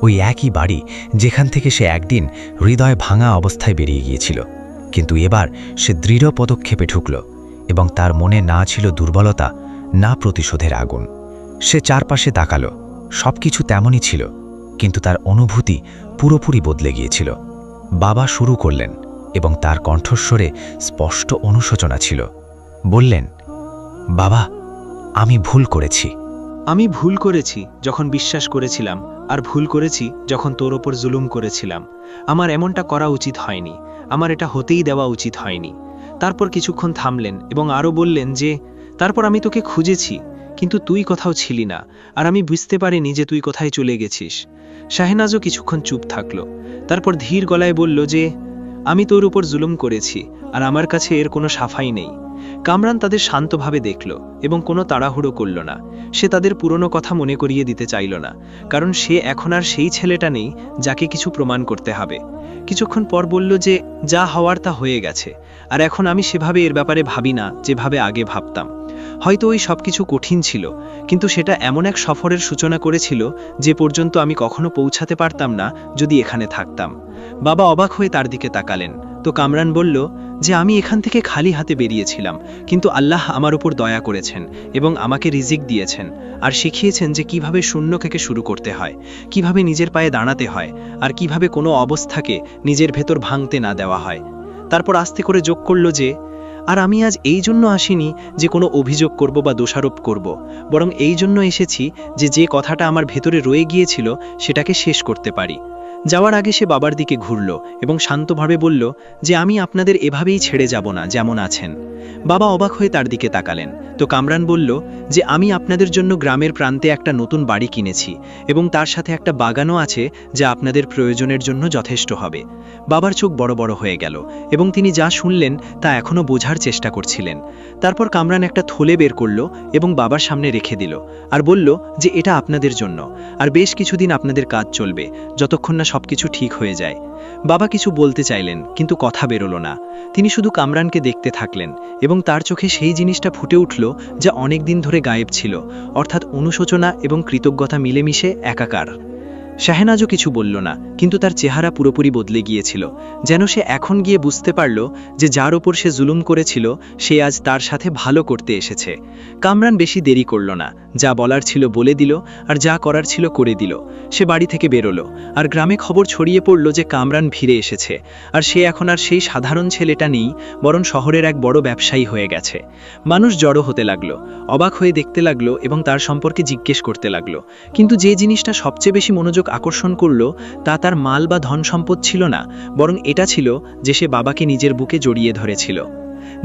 S3: ওই একই বাড়ি যেখান থেকে সে একদিন হৃদয় ভাঙা অবস্থায় বেরিয়ে গিয়েছিল। কিন্তু এবার সে দৃঢ় পদক্ষেপে ঢুকল এবং তার মনে না ছিল দুর্বলতা, না প্রতিশোধের আগুন। সে চারপাশে তাকালো, সবকিছু তেমনই ছিল, কিন্তু তার অনুভূতি পুরোপুরি বদলে গিয়েছিল। বাবা শুরু করলেন এবং তার কণ্ঠস্বরে স্পষ্ট অনুশোচনা ছিল। বললেন, বাবা, আমি ভুল করেছি।
S4: আমি ভুল করেছি যখন বিশ্বাস করেছিলাম, আর ভুল করেছি যখন তোর ওপর জুলুম করেছিলাম। আমার এমনটা করা উচিত হয়নি, আমার এটা হতেই দেওয়া উচিত হয়নি। তারপর কিছুক্ষণ থামলেন এবং আরও বললেন যে, তারপর আমি তোকে খুঁজেছি, কিন্তু তুই কোথাও ছিলি না, আর আমি বুঝতে পারিনি যে তুই কোথায় চলে গেছিস। শাহনাজও কিছুক্ষণ চুপ থাকলো, তারপর ধীর গলায় বলল যে, আমি তোর উপর জুলুম করেছি, আর আমার কাছে এর কোনো সাফাই নেই। কামরান তাদের শান্তভাবে দেখল এবং কোনো তাড়াহুড়ো করল না। সে তাদের পুরনো কথা মনে করিয়ে দিতে চাইল না, কারণ সে এখন আর সেই ছেলেটা নেই যাকে কিছু প্রমাণ করতে হবে। কিছুক্ষণ পর বলল যে, যা হওয়ার তা হয়ে গেছে, আর এখন আমি সেভাবে এর ব্যাপারে ভাবি না যেভাবে আগে ভাবতাম। হয়তো ওই সবকিছু কঠিন ছিল, কিন্তু সেটা এমন এক সফরের সূচনা করেছিল যে পর্যন্ত আমি কখনো পৌঁছাতে পারতাম না যদি এখানে থাকতাম। বাবা অবাক হয়ে তার দিকে তাকালেন, তো কামরান বলল যে, আমি এখান থেকে খালি হাতে বেরিয়েছিলাম, কিন্তু আল্লাহ আমার উপর দয়া করেছেন এবং আমাকে রিজিক দিয়েছেন, আর শিখিয়েছেন যে কিভাবে শূন্য থেকে শুরু করতে হয়, কিভাবে নিজের পায়ে দাঁড়াতে হয়, আর কিভাবে কোনো অবস্থাকে নিজের ভেতর ভাঙতে না দেওয়া হয়। তারপর আস্তে করে যোগ করল যে, আর আমি আজ এই জন্য আসিনি যে কোনো অভিযোগ করব বা দোষারোপ করব, বরং এই জন্য এসেছি যে কথাটা আমার ভেতরে রয়ে গিয়েছিল সেটাকে শেষ করতে পারি। যাওয়ার আগে সে বাবার দিকে ঘুরল এবং শান্তভাবে বলল যে, আমি আপনাদের এভাবেই ছেড়ে যাব না যেমন আছেন। বাবা অবাক হয়ে তার দিকে তাকালেন, তো কামরান বলল যে, আমি আপনাদের জন্য গ্রামের প্রান্তে একটা নতুন বাড়ি কিনেছি এবং তার সাথে একটা বাগানও আছে যা আপনাদের প্রয়োজনের জন্য যথেষ্ট হবে। বাবার চোখ বড় বড় হয়ে গেল এবং তিনি যা শুনলেন তা এখনও বোঝার চেষ্টা করছিলেন। তারপর কামরান একটা থলে বের করল এবং বাবার সামনে রেখে দিল, আর বলল যে, এটা আপনাদের জন্য, আর বেশ কিছুদিন আপনাদের কাজ চলবে, যতক্ষণ না সবকিছু ঠিক হয়ে যায়। বাবা কিছু বলতে চাইলেন, কিন্তু কথা বেরোলো না। তিনি শুধু কামরানকে দেখতে থাকলেন এবং তার চোখে সেই জিনিসটা ফুটে উঠল যা অনেক দিন ধরে গায়েব ছিল, অর্থাৎ অনুশোচনা এবং কৃতজ্ঞতা মিলেমিশে একাকার। শাহনাজও কিছু বলল না, কিন্তু তার চেহারা পুরোপুরি বদলে গিয়েছিল, যেন সে এখন গিয়ে বুঝতে পারল যে যার ওপর সে জুলুম করেছিল সে আজ তার সাথে ভালো করতে এসেছে। কামরান বেশি দেরি করল না, যা বলার ছিল বলে দিল, আর যা করার ছিল করে দিল। সে বাড়ি থেকে বেরোলো, আর গ্রামে খবর ছড়িয়ে পড়ল যে কামরান ফিরে এসেছে, আর সে এখন আর সেই সাধারণ ছেলেটা নেই, বরং শহরের এক বড় ব্যবসায়ী হয়ে গেছে। মানুষ জড়ো হতে লাগলো, অবাক হয়ে দেখতে লাগলো এবং তার সম্পর্কে জিজ্ঞেস করতে লাগলো, কিন্তু যে জিনিসটা সবচেয়ে বেশি মনোযোগ আকর্ষণ করল তা তার মাল বা ধন সম্পদ ছিল না, বরং এটা ছিল যে সে বাবাকে নিজের বুকে জড়িয়ে ধরেছিল।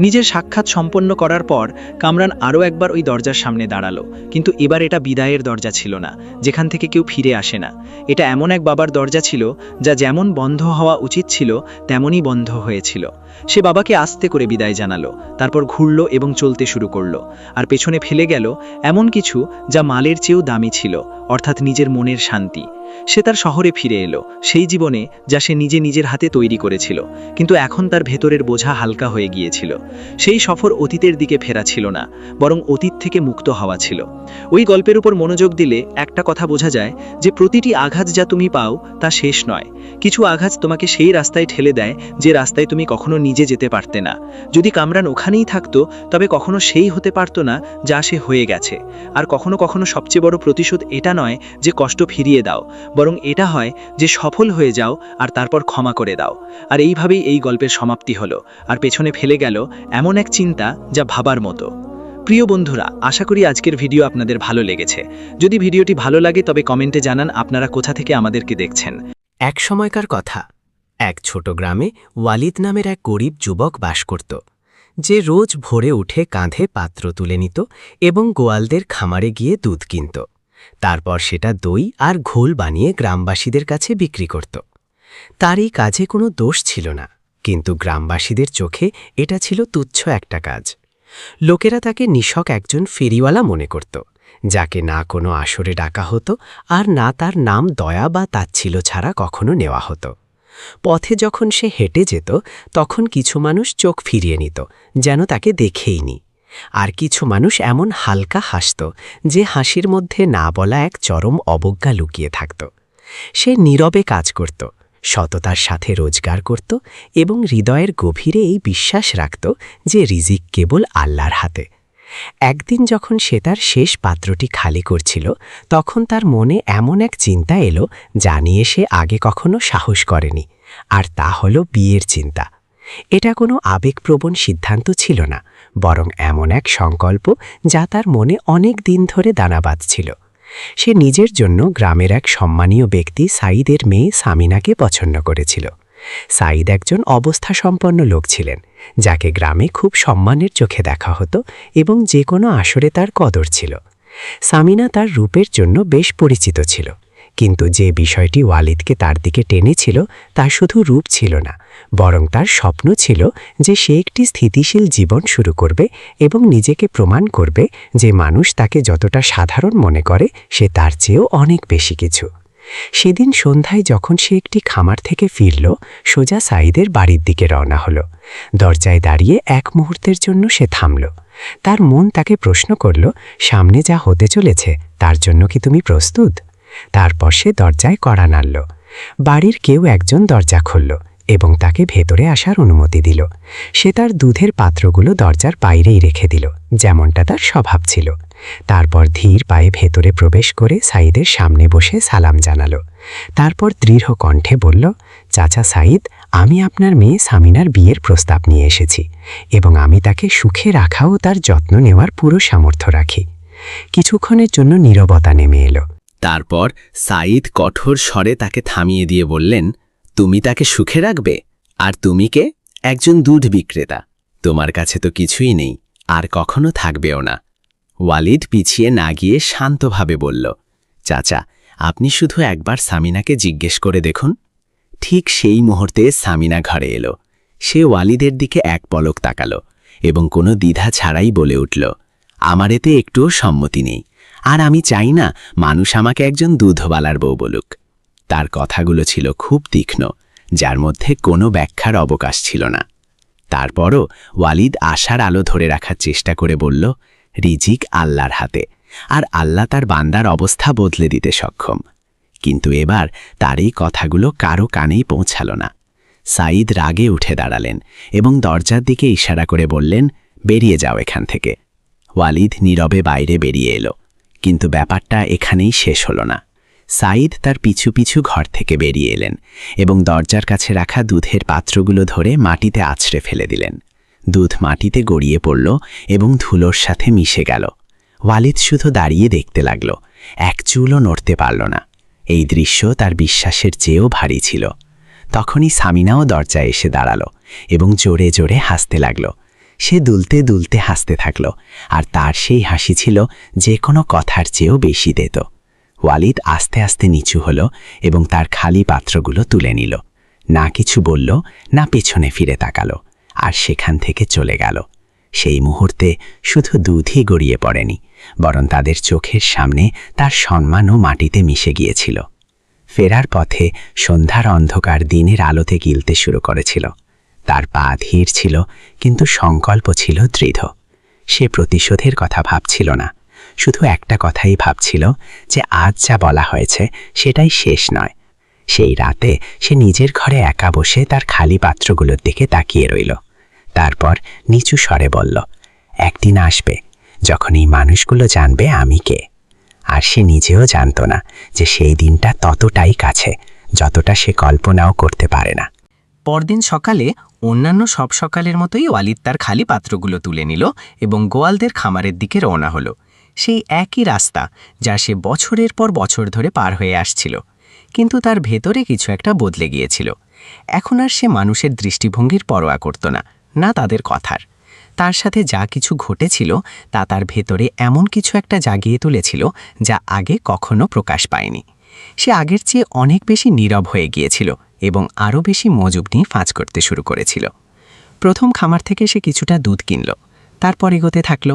S4: নিজের সাক্ষাৎ সম্পন্ন করার পর কামরান আরও একবার ওই দরজার সামনে দাঁড়ালো, কিন্তু এবার এটা বিদায়ের দরজা ছিল না, যেখান থেকে কেউ ফিরে আসে না। এটা এমন এক বাবার দরজা ছিল যা যেমন বন্ধ হওয়া উচিত ছিল তেমনই বন্ধ হয়েছিল। সে বাবাকে আস্তে করে বিদায় জানালো, তারপর ঘুরল এবং চলতে শুরু করলো, আর পেছনে ফেলে গেল এমন কিছু যা মালের চেয়েও দামি ছিল, অর্থাৎ নিজের মনের শান্তি। সে তার শহরে ফিরে এলো, সেই জীবনে যা সে নিজের হাতে তৈরি করেছিল, কিন্তু এখন তার ভেতরের বোঝা হালকা হয়ে গিয়েছিল। সেই সফর অতীতের দিকে ফেরা ছিল না, বরং অতীত থেকে মুক্ত হওয়া ছিল। ওই গল্পের উপর মনোযোগ দিলে একটা কথা বোঝা যায় যে প্রতিটি আঘাত যা তুমি পাও তা শেষ নয়। কিছু আঘাত তোমাকে সেই রাস্তায় ঠেলে দেয় যে রাস্তায় তুমি কখনো নিজে যেতে পারতে না। যদি কামরান ওখানেই থাকতো তবে কখনো সেই হতে পারতো না যা সে হয়ে গেছে। আর কখনো কখনো সবচেয়ে বড় প্রতিশোধ এটা নয় যে কষ্ট ফিরিয়ে দাও, বরং এটা হয় যে সফল হয়ে যাও আর তারপর ক্ষমা করে দাও। আর এইভাবেই এই গল্পের সমাপ্তি হলো, আর পেছনে ফেলে গেল এমন এক চিন্তা যা ভাবার মতো। প্রিয় বন্ধুরা, আশা করি আজকের ভিডিও আপনাদের ভালো লেগেছে। যদি ভিডিওটি ভালো লাগে তবে কমেন্টে জানান আপনারা কোথা থেকে আমাদেরকে দেখছেন।
S1: এক সময়কার কথা, এক ছোট গ্রামে ওয়ালিদ নামের এক গরিব যুবক বাস করত, যে রোজ ভোরে উঠে কাঁধে পাত্র তুলে নিত এবং গোয়ালদের খামারে গিয়ে দুধ কিনত। তারপর সেটা দই আর ঘোল বানিয়ে গ্রামবাসীদের কাছে বিক্রি করত। তার এই কাজে কোনো দোষ ছিল না,
S3: কিন্তু গ্রামবাসীদের চোখে এটা ছিল তুচ্ছ একটা কাজ। লোকেরা তাকে নিছক একজন ফেরিওয়ালা মনে করত, যাকে না কোনো আসরে ডাকা হতো আর না তার নাম দয়া বা তাচ্ছিল্য ছাড়া কখনো নেওয়া হতো। পথে যখন সে হেঁটে যেত তখন কিছু মানুষ চোখ ফিরিয়ে নিত, যেন তাকে দেখেইনি। আর কিছু মানুষ এমন হালকা হাসত যে হাসির মধ্যে না বলা এক চরম অবজ্ঞা লুকিয়ে থাকত। সে নীরবে কাজ করত, সততার সাথে রোজগার করত এবং হৃদয়ের গভীরে এই বিশ্বাস রাখত যে রিজিক কেবল আল্লাহর হাতে। একদিন যখন সে তার শেষ পাত্রটি খালি করছিল, তখন তার মনে এমন এক চিন্তা এলো যা নিয়ে সে আগে কখনো সাহস করেনি, আর তা হলো বিয়ের চিন্তা। এটা কোনো আবেগপ্রবণ সিদ্ধান্ত ছিল না, বরং এমন এক সংকল্প যা তার মনে অনেক দিন ধরে দানা বাঁধছিল। সে নিজের জন্য গ্রামের এক সম্মানীয় ব্যক্তি সাঈদের মেয়ে সামিনাকে পছন্দ করেছিল। সাঈদ একজন অবস্থাসম্পন্ন লোক ছিলেন, যাকে গ্রামে খুব সম্মানের চোখে দেখা হতো এবং যে কোনো আসরে তার কদর ছিল। সামিনা তার রূপের জন্য বেশ পরিচিত ছিল, কিন্তু যে বিষয়টি ওয়ালিদকে তার দিকে টেনেছিল তা শুধু রূপ ছিল না, বরং তার স্বপ্ন ছিল যে সে একটি স্থিতিশীল জীবন শুরু করবে এবং নিজেকে প্রমাণ করবে যে মানুষ তাকে যতটা সাধারণ মনে করে সে তার চেয়েও অনেক বেশি কিছু। সেদিন সন্ধ্যায় যখন সে একটি খামার থেকে ফিরল, সোজা সাঈদের বাড়ির দিকে রওনা হলো। দরজায় দাঁড়িয়ে এক মুহূর্তের জন্য সে থামল। তার মন তাকে প্রশ্ন করল, সামনে যা হতে চলেছে তার জন্য কি তুমি প্রস্তুত? তারপর সে দরজায় কড়া নাড়ল। বাড়ির কেউ একজন দরজা খুলল এবং তাকে ভেতরে আসার অনুমতি দিল। সে তার দুধের পাত্রগুলো দরজার বাইরেই রেখে দিল, যেমনটা তার স্বভাব ছিল। তারপর ধীর পায়ে ভেতরে প্রবেশ করে সাঈদের সামনে বসে সালাম জানালো। তারপর দৃঢ় কণ্ঠে বলল, চাচা সাঈদ, আমি আপনার মেয়ে সামিনার বিয়ের প্রস্তাব নিয়ে এসেছি এবং আমি তাকে সুখে রাখা ও তার যত্ন নেওয়ার পুরো সামর্থ্য রাখি। কিছুক্ষণের জন্য নীরবতা নেমে এলো।
S2: তারপর সাঈদ কঠোর স্বরে তাকে থামিয়ে দিয়ে বললেন, তুমি তাকে সুখে রাখবে? আর তুমি কে? একজন দুধ বিক্রেতা। তোমার কাছে তো কিছুই নেই, আর কখনো থাকবেও না। ওয়ালিদ পিছিয়ে না গিয়ে শান্তভাবে বলল, চাচা, আপনি শুধু একবার সামিনাকে জিজ্ঞেস করে দেখুন। ঠিক সেই মুহূর্তে সামিনা ঘরে এলো। সে ওয়ালিদের দিকে এক পলক তাকালো এবং কোনো দ্বিধা ছাড়াই বলে উঠল, আমার এতে একটুও সম্মতি নেই, আর আমি চাই না মানুষ আমাকে একজন দুধওয়ালার বউ বলুক। তার কথাগুলো ছিল খুব তীক্ষ্ণ, যার মধ্যে কোনো ব্যাখ্যার অবকাশ ছিল না। তারপরও ওয়ালিদ আশার আলো ধরে রাখার চেষ্টা করে বলল, রিজিক আল্লাহর হাতে, আর আল্লাহ তার বান্দার অবস্থা বদলে দিতে সক্ষম। কিন্তু এবার তার এই কথাগুলো কারো কানেই পৌঁছালো না। সাঈদ রাগে উঠে দাঁড়ালেন এবং দরজার দিকে ইশারা করে বললেন, বেরিয়ে যাও এখান থেকে। ওয়ালিদ নীরবে বাইরে বেরিয়ে এলো, কিন্তু ব্যাপারটা এখানেই শেষ হলো না। সাঈদ তার পিছু পিছু ঘর থেকে বেরিয়ে এলেন এবং দরজার কাছে রাখা দুধের পাত্রগুলো ধরে মাটিতে আছড়ে ফেলে দিলেন। দুধ মাটিতে গড়িয়ে পড়ল এবং ধুলোর সাথে মিশে গেল। ওয়ালিদ শুধু দাঁড়িয়ে দেখতে লাগল, এক চুলও নড়তে পারল না। এই দৃশ্য তার বিশ্বাসের চেয়েও ভারী ছিল। তখনই সামিনাও দরজায় এসে দাঁড়ালো এবং জোরে জোরে হাসতে লাগল। সে দুলতে দুলতে হাসতে থাকল, আর তার সেই হাসি ছিল যে কোনো কথার চেয়েও বেশি দিত। ওয়ালিদ আস্তে আস্তে নিচু হল এবং তার খালি পাত্রগুলো তুলে নিল। না কিছু বলল, না পেছনে ফিরে তাকালো, আর সেখান থেকে চলে গেল। সেই মুহূর্তে শুধু দুধই গড়িয়ে পড়েনি, বরং তাদের চোখের সামনে তার সম্মানও মাটিতে মিশে গিয়েছিল। ফেরার পথে সন্ধ্যার অন্ধকার দিনের আলোতে গিলতে শুরু করেছিল। তার পা ধীর ছিল, কিন্তু সংকল্প ছিল দৃঢ়। সে প্রতিশোধের কথা ভাবছিল না, শুধু একটা কথাই ভাবছিল যে আজ যা বলা হয়েছে সেটাই শেষ নয়। সেই রাতে সে নিজের ঘরে একা বসে তার খালি পাত্রগুলোর দিকে তাকিয়ে রইল। তারপর নিচু স্বরে বলল, একদিন আসবে যখন এই মানুষগুলো জানবে আমি কে। আর সে নিজেও জানত না যে সেই দিনটা ততটাই কাছে যতটা সে কল্পনাও করতে পারে না।
S3: পরদিন সকালে অন্যান্য সব সকালের মতোই ওয়ালিদ তার খালি পাত্রগুলো তুলে নিল এবং গোয়ালদের খামারের দিকে রওনা হলো। সেই একই রাস্তা যা সে বছরের পর বছর ধরে পার হয়ে আসছিল, কিন্তু তার ভেতরে কিছু একটা বদলে গিয়েছিল। এখন আর সে মানুষের দৃষ্টিভঙ্গির পরোয়া করত না, না তাদের কথার। তার সাথে যা কিছু ঘটেছিল তা তার ভেতরে এমন কিছু একটা জাগিয়ে তুলেছিল যা আগে কখনো প্রকাশ পায়নি। সে আগের চেয়ে অনেক বেশি নীরব হয়ে গিয়েছিল
S5: এবং আরও বেশি মজুব নিয়ে ফাঁচ করতে শুরু করেছিল। প্রথম খামার থেকে সে কিছুটা দুধ কিনল, তারপর এগোতে থাকল।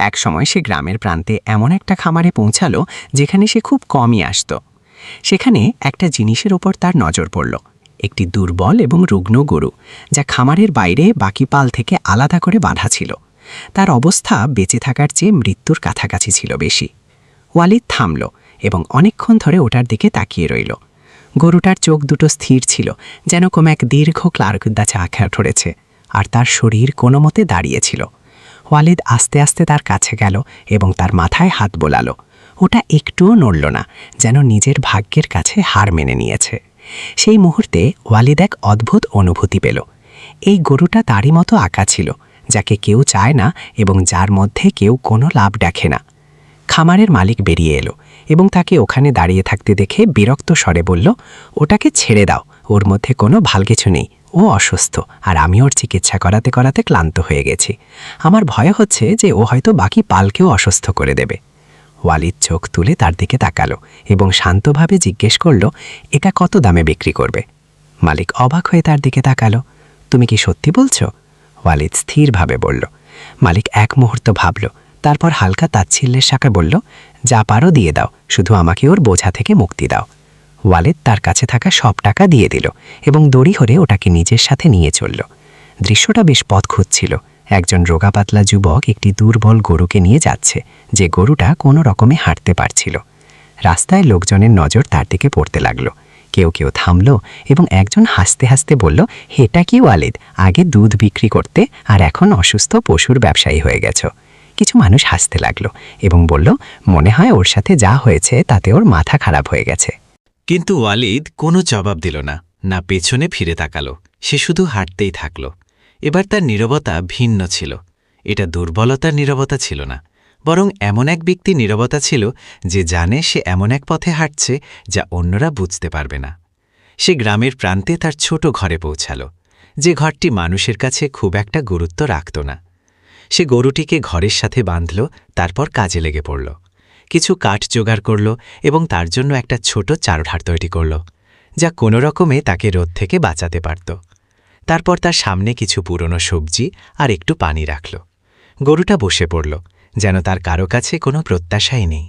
S5: এক সময় সে গ্রামের প্রান্তে এমন একটা খামারে পৌঁছালো যেখানে সে খুব কমই আসত। সেখানে একটা জিনিসের ওপর তার নজর পড়ল, একটি দুর্বল এবং রুগ্ন গরু, যা খামারের বাইরে বাকি পাল থেকে আলাদা করে বাঁধা ছিল। তার অবস্থা বেঁচে থাকার চেয়ে মৃত্যুর কাছাকাছি ছিল বেশি। ওয়ালিদ থামল এবং অনেকক্ষণ ধরে ওটার দিকে তাকিয়ে রইল। গরুটার চোখ দুটো স্থির ছিল, যেন কোনো এক দীর্ঘ ক্লার্কদা চা খেয়া ধরেছে, আর তার শরীর কোনো মতে দাঁড়িয়েছিল। ওয়ালিদ আস্তে আস্তে তার কাছে গেল এবং তার মাথায় হাত বোলালো। ওটা একটুও নড়ল না, যেন নিজের ভাগ্যের কাছে হার মেনে নিয়েছে। সেই মুহূর্তে ওয়ালিদ এক অদ্ভুত অনুভূতি পেল। এই গরুটা তারই মতো আঁকা ছিল, যাকে কেউ চায় না এবং যার মধ্যে কেউ কোনো লাভ দেখে না। খামারের মালিক বেরিয়ে এলো এবং তাকে ওখানে দাঁড়িয়ে থাকতে দেখে বিরক্ত স্বরে বলল, ওটাকে ছেড়ে দাও, ওর মধ্যে কোনো ভাল কিছু নেই, ও অসুস্থ, আর আমি ওর চিকিৎসা করাতে করাতে ক্লান্ত হয়ে গেছি। আমার ভয় হচ্ছে যে ও হয়তো বাকি পালকেও অসুস্থ করে দেবে। ওয়ালিদ চোখ তুলে তার দিকে তাকালো এবং শান্তভাবে জিজ্ঞেস করল, এটা কত দামে বিক্রি করবে? মালিক অবাক হয়ে তার দিকে তাকালো। তুমি কি সত্যি বলছো? ওয়ালিদ স্থিরভাবে বলল। মালিক এক মুহূর্ত ভাবল, তারপর হালকা তাচ্ছিল্যের সাথে বলল, যা পারো দিয়ে দাও, শুধু আমাকে ওর বোঝা থেকে মুক্তি দাও। ওয়ালিদ তার কাছে থাকা সব টাকা দিয়ে দিল এবং দড়ি হরে ওটাকে নিজের সাথে নিয়ে চলল। দৃশ্যটা বেশ পথখুঁত ছিল। একজন রোগাপাতলা যুবক একটি দুর্বল গরুকে নিয়ে যাচ্ছে, যে গরুটা কোনো রকমে হাঁটতে পারছিল। রাস্তায় লোকজনের নজর তার দিকে পড়তে লাগলো। কেউ কেউ থামল এবং একজন হাসতে হাসতে বলল, এটা কি ওয়ালিদ, আগে দুধ বিক্রি করতে আর এখন অসুস্থ পশুর ব্যবসায়ী হয়ে গেছো। কিছু মানুষ হাসতে লাগলো এবং বলল, মনে হয় ওর সাথে যা হয়েছে তাতে ওর মাথা খারাপ হয়ে গেছে।
S1: কিন্তু ওয়ালিদ কোনো জবাব দিল না, না পেছনে ফিরে তাকালো। সে শুধু হাঁটতেই থাকল। এবার তার নীরবতা ভিন্ন ছিল। এটা দুর্বলতার নীরবতা ছিল না, বরং এমন এক ব্যক্তির নীরবতা ছিল যে জানে সে এমন এক পথে হাঁটছে যা অন্যরা বুঝতে পারবে না। সে গ্রামের প্রান্তে তার ছোট ঘরে পৌঁছাল, যে ঘরটি মানুষের কাছে খুব একটা গুরুত্ব রাখত না। সে গরুটিকে ঘরের সাথে বাঁধল, তারপর কাজে লেগে পড়ল। কিছু কাঠ জোগাড় করল এবং তার জন্য একটা ছোট চারঢার তৈরি করল, যা কোনো রকমে তাকে রোদ থেকে বাঁচাতে পারত। তারপর তার সামনে কিছু পুরনো সবজি আর একটু পানি রাখল। গরুটা বসে পড়ল, যেন তার কারো কাছে কোনো প্রত্যাশাই নেই।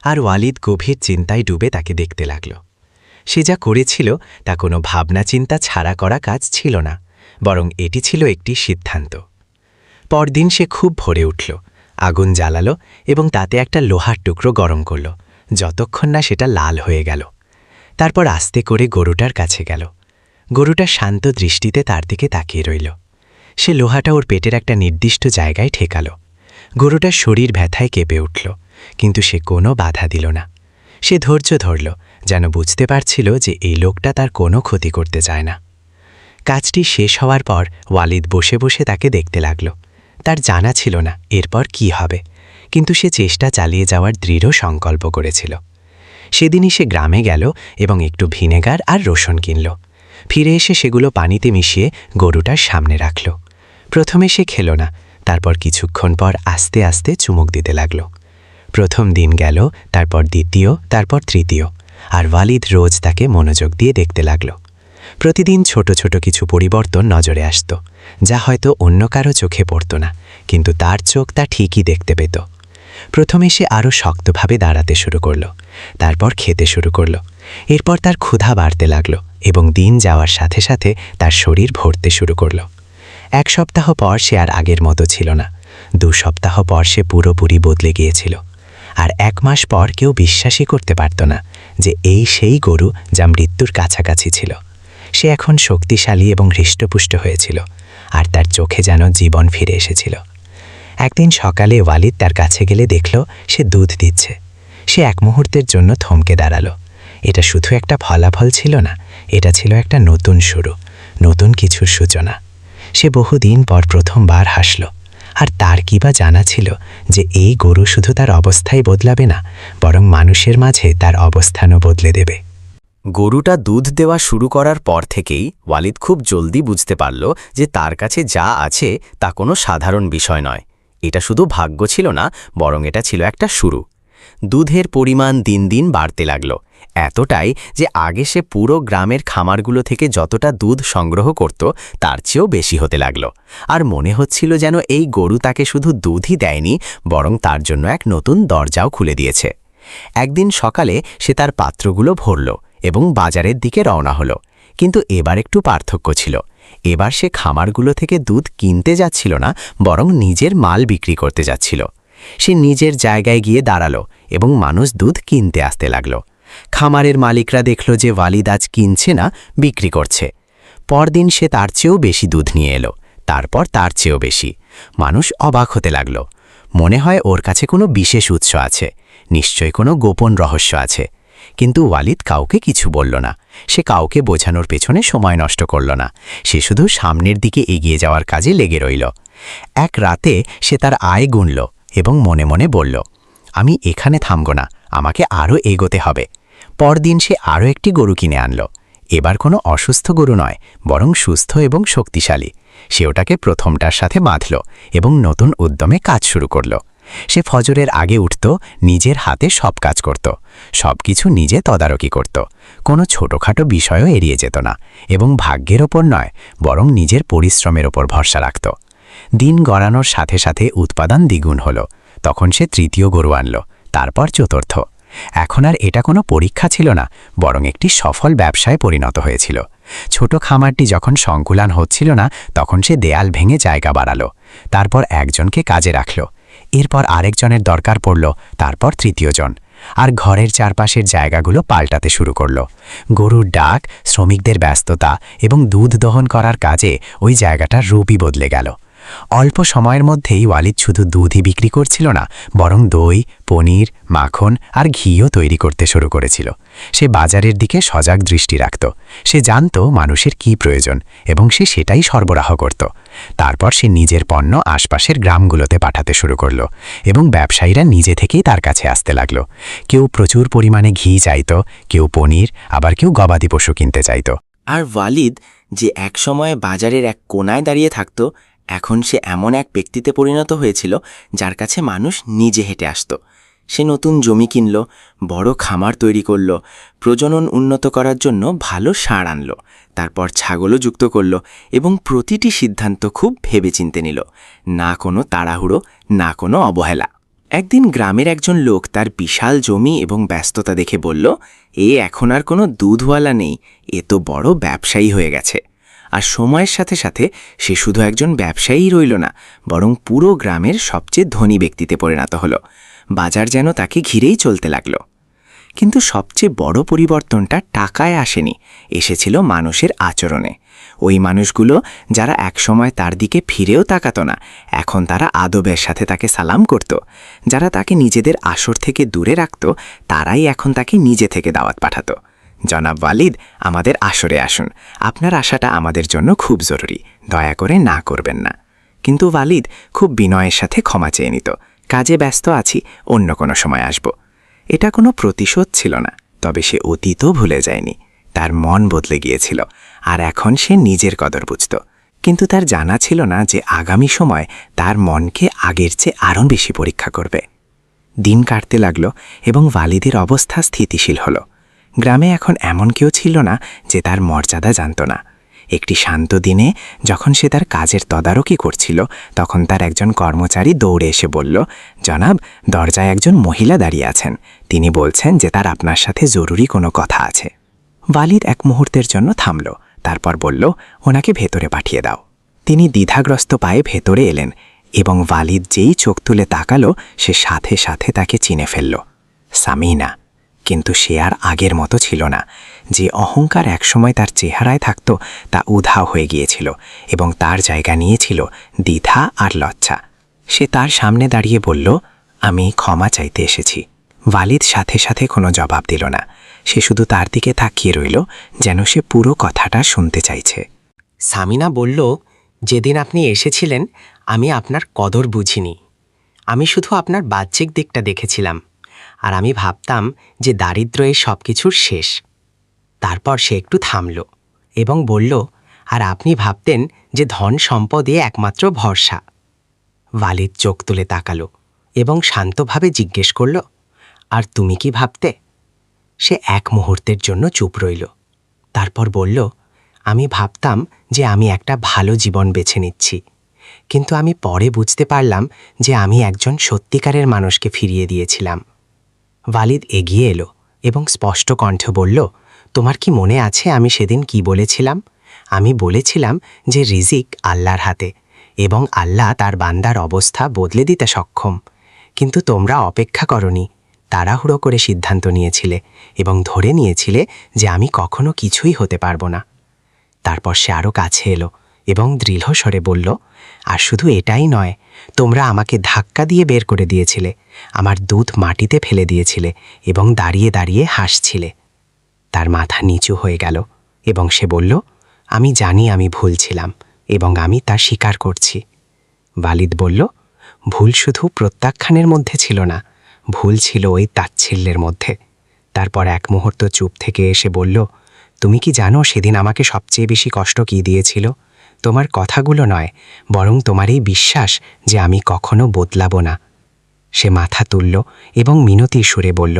S1: আর ওয়ালিদ গভীর চিন্তায় ডুবে তাকে দেখতে লাগল। সে যা করেছিল তা কোনো ভাবনা চিন্তা ছাড়া করা কাজ ছিল না, বরং এটি ছিল একটি সিদ্ধান্ত। পরদিন সে খুব ভোরে উঠল, আগুন জ্বালালো এবং তাতে একটা লোহার টুকরো গরম করল, যতক্ষণ না সেটা লাল হয়ে গেল। তারপর আস্তে করে গরুটার কাছে গেল। গরুটা শান্ত দৃষ্টিতে তার দিকে তাকিয়ে রইল। সে লোহাটা ওর পেটের একটা নির্দিষ্ট জায়গায় ঠেকাল। গরুটার শরীর ব্যথায় কেঁপে উঠল, কিন্তু সে কোনো বাধা দিল না। সে ধৈর্য ধরল, যেন বুঝতে পারছিল যে এই লোকটা তার কোনো ক্ষতি করতে চায় না। কাজটি শেষ হওয়ার পর ওয়ালিদ বসে বসে তাকে দেখতে লাগল। তার জানা ছিল না এরপর কি হবে, কিন্তু সে চেষ্টা চালিয়ে যাওয়ার দৃঢ় সংকল্প করেছিল। সেদিনই সে গ্রামে গেল এবং একটু ভিনেগার আর রসুন কিনল। ফিরে এসে সেগুলো পানিতে মিশিয়ে গরুটার সামনে রাখল। প্রথমে সে খেল না, তারপর কিছুক্ষণ পর আস্তে আস্তে চুমুক দিতে লাগল। প্রথম দিন গেল, তারপর দ্বিতীয়, তারপর তৃতীয়, আর ওয়ালিদ রোজ তাকে মনোযোগ দিয়ে দেখতে লাগল। প্রতিদিন ছোট ছোট কিছু পরিবর্তন নজরে আসত, যা হয়তো অন্য কারো চোখে পড়ত না, কিন্তু তার চোখ তা ঠিকই দেখতে পেত। প্রথমে সে আরও শক্তভাবে দাঁড়াতে শুরু করল, তারপর খেতে শুরু করল। এরপর তার ক্ষুধা বাড়তে লাগল এবং দিন যাওয়ার সাথে সাথে তার শরীর ভরতে শুরু করল। 1 সপ্তাহ পর সে আর আগের মতো ছিল না। 2 সপ্তাহ পর সে পুরোপুরি বদলে গিয়েছিল। আর 1 মাস পর কেউ বিশ্বাসই করতে পারত না যে এই সেই গরু যা মৃত্যুর কাছাকাছি ছিল। সে এখন শক্তিশালী এবং হৃষ্টপুষ্ট হয়েছিল, আর তার চোখে যেন জীবন ফিরে এসেছিল। একদিন সকালে ওয়ালিদ তার কাছে গেলে দেখল সে দুধ দিচ্ছে। সে এক মুহূর্তের জন্য থমকে দাঁড়ালো। এটা শুধু একটা ফলাফল ছিল না, এটা ছিল একটা নতুন শুরু, নতুন কিছুর সূচনা। সে বহুদিন পর প্রথমবার হাসল। আর তার কি বা জানা ছিল যে এই গরু শুধু তার অবস্থাই বদলাবে না, বরং মানুষের মাঝে তার অবস্থানও বদলে দেবে।
S2: গরুটা দুধ দেওয়া শুরু করার পর থেকেই ওয়ালিদ খুব জলদি বুঝতে পারল যে তার কাছে যা আছে তা কোনো সাধারণ বিষয় নয়। এটা শুধু ভাগ্য ছিল না, বরং এটা ছিল একটা শুরু। দুধের পরিমাণ দিন দিন বাড়তে লাগল। এতটাই যে আগে সে পুরো গ্রামের খামারগুলো থেকে যতটা দুধ সংগ্রহ করত তার চেয়েও বেশি হতে লাগল। আর মনে হচ্ছিল যেন এই গরু তাকে শুধু দুধই দেয়নি, বরং তার জন্য এক নতুন দরজাও খুলে দিয়েছে। একদিন সকালে সে তার পাত্রগুলো ভরল এবং বাজারের দিকে রওনা হলো। কিন্তু এবার একটু পার্থক্য ছিল। এবার সে খামারগুলো থেকে দুধ কিনতে যাচ্ছিল না, বরং নিজের মাল বিক্রি করতে যাচ্ছিল। সে নিজের জায়গায় গিয়ে দাঁড়ালো এবং মানুষ দুধ কিনতে আসতে লাগল। খামারের মালিকরা দেখল যে ওয়ালিদ আজ কিনছে না, বিক্রি করছে। পরদিন সে তার চেয়েও বেশি দুধ নিয়ে এলো, তারপর তার চেয়েও বেশি। মানুষ অবাক হতে লাগল। মনে হয় ওর কাছে কোনো বিশেষ উৎস আছে, নিশ্চয়ই কোনো গোপন রহস্য আছে। কিন্তু ওয়ালিদ কাউকে কিছু বলল না। সে কাউকে বোঝানোর পেছনে সময় নষ্ট করল না। সে শুধু সামনের দিকে এগিয়ে যাওয়ার কাজে লেগে রইল। এক রাতে সে তার আয় গুনল এবং মনে মনে বলল, আমি এখানে থামব না, আমাকে আরও এগোতে হবে। পরদিন সে আরও একটি গরু কিনে আনল। এবার কোনো অসুস্থ গরু নয়, বরং সুস্থ এবং শক্তিশালী। সে ওটাকে প্রথমটার সাথে বাঁধল এবং নতুন উদ্যমে কাজ শুরু করল। সে ফজরের আগে উঠত, নিজের হাতে সব কাজ করত, সব কিছু নিজে তদারকি করত, কোনো ছোটখাটো বিষয়ও এড়িয়ে যেত না এবং ভাগ্যের ওপর নয়, বরং নিজের পরিশ্রমের ওপর ভরসা রাখত। দিন গড়ানোর সাথে সাথে উৎপাদন দ্বিগুণ হল। তখন সে তৃতীয় গরু আনল, তারপর চতুর্থ। এখন আর এটা কোনো পরীক্ষা ছিল না, বরং একটি সফল ব্যবসায় পরিণত হয়েছিল। ছোট খামারটি যখন সংকুলান হচ্ছিল না, তখন সে দেয়াল ভেঙে জায়গা বাড়ালো। তারপর একজনকে কাজে রাখল, এরপর আরেকজনের দরকার পড়ল, তারপর তৃতীয়জন। আর ঘরের চারপাশের জায়গাগুলো পাল্টাতে শুরু করল। গরুর ডাক, শ্রমিকদের ব্যস্ততা এবং দুধ দহন করার কাজে ওই জায়গাটার রূপই বদলে গেল। অল্প সময়ের মধ্যেই ওয়ালিদ শুধু দুধই বিক্রি করছিল না, বরং দই, পনির, মাখন আর ঘিও তৈরি করতে শুরু করেছিল। সে বাজারের দিকে সজাগ দৃষ্টি রাখত। সে জানত মানুষের কী প্রয়োজন এবং সে সেটাই সরবরাহ করত। তারপর সে নিজের পণ্য আশপাশের গ্রামগুলোতে পাঠাতে শুরু করল এবং ব্যবসায়ীরা নিজে থেকেই তার কাছে আসতে লাগল। কেউ প্রচুর পরিমাণে ঘি চাইত, কেউ পনির, আবার কেউ গবাদি পশু কিনতে চাইত।
S6: আর ওয়ালিদ, যে একসময় বাজারের এক কোনায় দাঁড়িয়ে থাকত, এখন সে এমন এক ব্যক্তিতে পরিণত হয়েছিল যার কাছে মানুষ নিজে হেঁটে আসত। সে নতুন জমি কিনল, বড় খামার তৈরি করল, প্রজনন উন্নত করার জন্য ভালো সার আনল, তারপর ছাগলও যুক্ত করল এবং প্রতিটি সিদ্ধান্ত খুব ভেবেচিন্তে নিল। না কোনো তাড়াহুড়ো, না কোনো অবহেলা। একদিন গ্রামের একজন লোক তার বিশাল জমি এবং ব্যস্ততা দেখে বলল, এ এখন আর কোনো দুধওয়ালা নেই, এ তো বড় ব্যবসায়ী হয়ে গেছে। আর সময়ের সাথে সাথে সে শুধু একজন ব্যবসায়ী রইল না, বরং পুরো গ্রামের সবচেয়ে ধনী ব্যক্তিতে পরিণত হল। বাজার যেন তাকে ঘিরেই চলতে লাগল। কিন্তু সবচেয়ে বড় পরিবর্তনটা টাকায় আসেনি, এসেছিল মানুষের আচরণে। ওই মানুষগুলো যারা একসময় তার দিকে ফিরেও তাকাত না, এখন তারা আদবের সাথে তাকে সালাম করত। যারা তাকে নিজেদের আসর থেকে দূরে রাখত, তারাই এখন তাকে নিজে থেকে দাওয়াত পাঠাত। জনাব ওয়ালিদ, আমাদের আসরে আসুন, আপনার আশাটা আমাদের জন্য খুব জরুরি, দয়া করে না করবেন না। কিন্তু ওয়ালিদ খুব বিনয়ের সাথে ক্ষমা চেয়ে নিত, কাজে ব্যস্ত আছি, অন্য কোনো সময় আসব। এটা কোনো প্রতিশোধ ছিল না, তবে সে অতীতও ভুলে যায়নি। তার মন বদলে গিয়েছিল, আর এখন সে নিজের কদর বুঝত। কিন্তু তার জানা ছিল না যে আগামী সময় তার মনকে আগের চেয়ে আরও বেশি পরীক্ষা করবে। দিন কাটতে লাগল এবং ওয়ালিদের অবস্থা স্থিতিশীল হল। গ্রামে এখন এমন কেউ ছিল না যে তার মর্যাদা জানত না। একটি শান্ত দিনে যখন সে তার কাজের তদারকি করছিল, তখন তার একজন কর্মচারী দৌড়ে এসে বলল, জনাব, দরজায় একজন মহিলা দাঁড়িয়ে আছেন, তিনি বলছেন যে তার আপনার সাথে জরুরি কোনো কথা আছে। ওয়ালিদ এক মুহূর্তের জন্য থামল, তারপর বলল, ওনাকে ভেতরে পাঠিয়ে দাও। তিনি দ্বিধাগ্রস্ত পায়ে ভেতরে এলেন এবং ওয়ালিদ যেই চোখ তুলে তাকালো, সে সাথে সাথে তাকে চিনে ফেলল। সামিনা। কিন্তু সে আর আগের মতো ছিল না। যে অহংকার একসময় তার চেহারায় থাকত, তা উধাও হয়ে গিয়েছিল এবং তার জায়গা নিয়েছিল দ্বিধা আর লজ্জা। সে তার সামনে দাঁড়িয়ে বলল, আমি ক্ষমা চাইতে এসেছি। ওয়ালিদ সাথে সাথে কোনো জবাব দিল না। সে শুধু তার দিকে তাকিয়ে রইল, যেন সে পুরো কথাটা শুনতে চাইছে।
S5: সামিনা বলল, যেদিন আপনি এসেছিলেন আমি আপনার কদর বুঝিনি। আমি শুধু আপনার বাহ্যিক দিকটা দেখেছিলাম, আর আমি ভাবতাম যে দারিদ্র্য এই সব কিছুর শেষ। তারপর সে একটু থামল এবং বলল, আর আপনি ভাবতেন যে ধন সম্পদই একমাত্র ভরসা। ওয়ালিদ চোখ তুলে তাকালো এবং শান্তভাবে জিজ্ঞেস করল, আর তুমি কি ভাবতে? সে এক মুহূর্তের জন্য চুপ রইল। তারপর বলল, আমি ভাবতাম যে আমি একটা ভালো জীবন বেছে নিচ্ছি, কিন্তু আমি পরে বুঝতে পারলাম যে আমি একজন সত্যিকারের মানুষকে ফিরিয়ে দিয়েছিলাম। ওয়ালিদ এগিয়ে এলো এবং স্পষ্ট কণ্ঠে বলল, তোমার কি মনে আছে আমি সেদিন কি বলেছিলাম? আমি বলেছিলাম যে রিজিক আল্লাহর হাতে এবং আল্লাহ তার বান্দার অবস্থা বদলে দিতে সক্ষম। কিন্তু তোমরা অপেক্ষা করনি, তাড়াহুড়ো করে সিদ্ধান্ত নিয়েছিলে এবং ধরে নিয়েছিলে যে আমি কখনো কিছুই হতে পারবো না। তারপর সে আরও কাছে এলো এবং দৃঢ় স্বরে বলল, আর শুধু এটাই নয়, তোমরা আমাকে ধাক্কা দিয়ে বের করে দিয়েছিলে, আমার দুধ মাটিতে ফেলে দিয়েছিলে এবং দাঁড়িয়ে দাঁড়িয়ে হাসছিলে। তার মাথা নিচু হয়ে গেল এবং সে বলল, আমি জানি আমি ভুল ছিলাম এবং আমি তা স্বীকার করছি। ওয়ালিদ বলল, ভুল শুধু প্রত্যাখ্যানের মধ্যে ছিল না, ভুল ছিল ওই তাচ্ছিল্যের মধ্যে। তারপর এক মুহূর্ত চুপ থেকে এসে বলল, তুমি কি জানো সেদিন আমাকে সবচেয়ে বেশি কষ্ট কী দিয়েছিল? তোমার কথাগুলো নয়, বরং তোমার এই বিশ্বাস যে আমি কখনো বদলাবো না। সে মাথা তুলল এবং মিনতির সুরে বলল,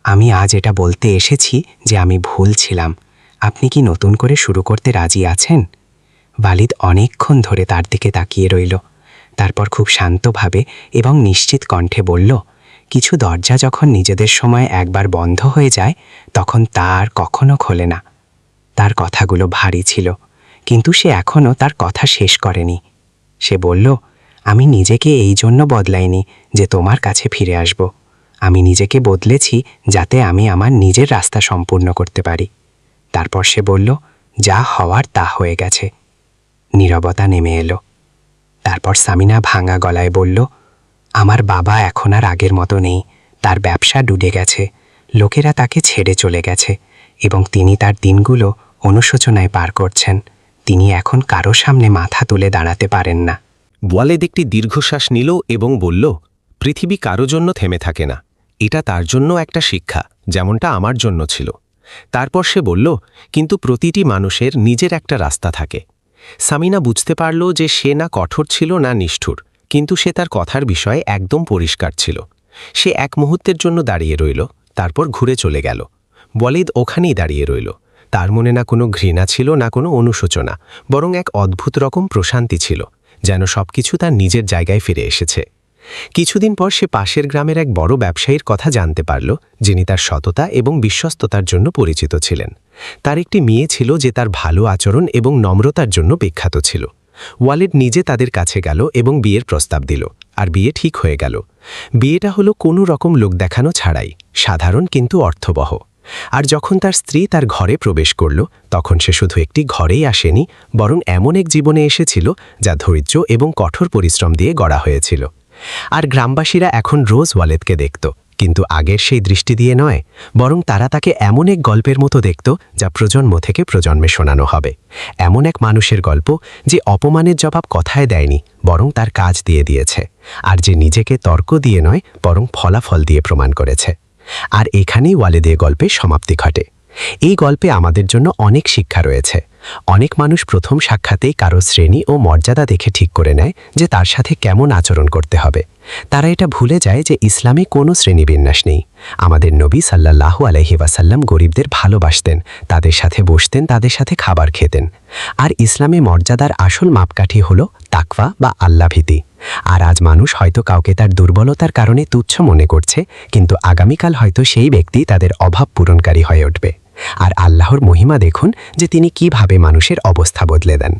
S5: আমি আজ এটা বলতে এসেছি যে আমি ভুল ছিলাম। আপনি কি নতুন করে শুরু করতে রাজি আছেন? ওয়ালিদ অনেকক্ষণ ধরে তার দিকে তাকিয়ে রইল। তারপর খুব শান্তভাবে এবং নিশ্চিত কণ্ঠে বলল, কিছু দরজা যখন নিজেদের সময় একবার বন্ধ হয়ে যায় তখন তা আর কখনো খোলে না। তার কথাগুলো ভারী ছিল, কিন্তু সে এখনও তার কথা শেষ করেনি। সে বলল, আমি নিজেকে এই জন্য বদলাইনি যে তোমার কাছে ফিরে আসব। আমি নিজেকে বদলেছি যাতে আমি আমার নিজের রাস্তা সম্পূর্ণ করতে পারি। তারপর সে বলল, যা হওয়ার তা হয়ে গেছে। নীরবতা নেমে এলো। তারপর সামিনা ভাঙা গলায় বলল, আমার বাবা এখন আর আগের মতো নেই, তার ব্যবসা ডুবে গেছে, লোকেরা তাকে ছেড়ে চলে গেছে এবং তিনি তার দিনগুলো অনুশোচনায় পার করছেন। তিনি এখন কারো সামনে মাথা তুলে দাঁড়াতে পারেন না।
S3: ওয়ালিদ একটি দীর্ঘশ্বাস নিল এবং বলল, পৃথিবী কারো জন্য থেমে থাকে না, এটা তার জন্য একটা শিক্ষা, যেমনটা আমার জন্য ছিল। তারপর সে বলল, কিন্তু প্রতিটি মানুষের নিজের একটা রাস্তা থাকে। সামিনা বুঝতে পারল যে সে না কঠোর ছিল না নিষ্ঠুর, কিন্তু সে তার কথার বিষয়ে একদম পরিষ্কার ছিল। সে এক মুহূর্তের জন্য দাঁড়িয়ে রইল, তারপর ঘুরে চলে গেল। ওয়ালিদ ওখানেই দাঁড়িয়ে রইল। তার মনে না কোনো ঘৃণা ছিল না কোনো অনুশোচনা, বরং এক অদ্ভুত রকম প্রশান্তি ছিল, যেন সবকিছু তার নিজের জায়গায় ফিরে এসেছে। কিছুদিন পর সে পাশের গ্রামের এক বড় ব্যবসায়ীর কথা জানতে পারল, যিনি তার সততা এবং বিশ্বস্ততার জন্য পরিচিত ছিলেন। তার একটি মেয়ে ছিল যে তার ভালো আচরণ এবং নম্রতার জন্য বিখ্যাত ছিল। ওয়ালিদ নিজে তাদের কাছে গেল এবং বিয়ের প্রস্তাব দিল, আর বিয়ে ঠিক হয়ে গেল। বিয়েটা হলো কোনো রকম লোক দেখানো ছাড়াই, সাধারণ কিন্তু অর্থবহ। আর যখন তার স্ত্রী তার ঘরে প্রবেশ করল, তখন সে শুধু একটি ঘরেই আসেনি, বরং এমন এক জীবনে এসেছিল যা ধৈর্য এবং কঠোর পরিশ্রম দিয়ে গড়া হয়েছিল। আর গ্রামবাসীরা এখন রোজ ওয়ালিদকে দেখত, কিন্তু আগের সেই দৃষ্টি দিয়ে নয়, বরং তারা তাকে এমন এক গল্পের মতো দেখত যা প্রজন্ম থেকে প্রজন্মে শোনানো হবে। এমন এক মানুষের গল্প যে অপমানের জবাব কথায় দেয়নি, বরং তার কাজ দিয়ে দিয়েছে, আর যে নিজেকে তর্ক দিয়ে নয় বরং ফলাফল দিয়ে প্রমাণ করেছে। আর এখানেই ওয়ালিদের গল্পের সমাপ্তি ঘটে। এই গল্পে আমাদের জন্য অনেক শিক্ষা রয়েছে। অনেক মানুষ প্রথম সাক্ষাতেই কারো শ্রেণী ও মর্যাদা দেখে ঠিক করে নেয় যে তার সাথে কেমন আচরণ করতে হবে। তারা এটা ভুলে যায় যে ইসলামে কোনো শ্রেণীবিন্যাস নেই। আমাদের নবী সাল্লাল্লাহু আলাইহি ওয়াসাল্লাম গরিবদের ভালোবাসতেন, তাদের সাথে বসতেন, তাদের সাথে খাবার খেতেন। আর ইসলামে মর্যাদার আসল মাপকাঠি হলো তাকওয়া বা আল্লাহভীতি। আর আজ মানুষ হয়তো কাউকে তার দুর্বলতার কারণে তুচ্ছ মনে করছে, কিন্তু আগামীকাল হয়তো সেই ব্যক্তি তাদের অভাব পূরণকারী হয়ে উঠবে। আর আল্লাহর মহিমা দেখুন যে তিনি কিভাবে মানুষের অবস্থা বদলে দেন।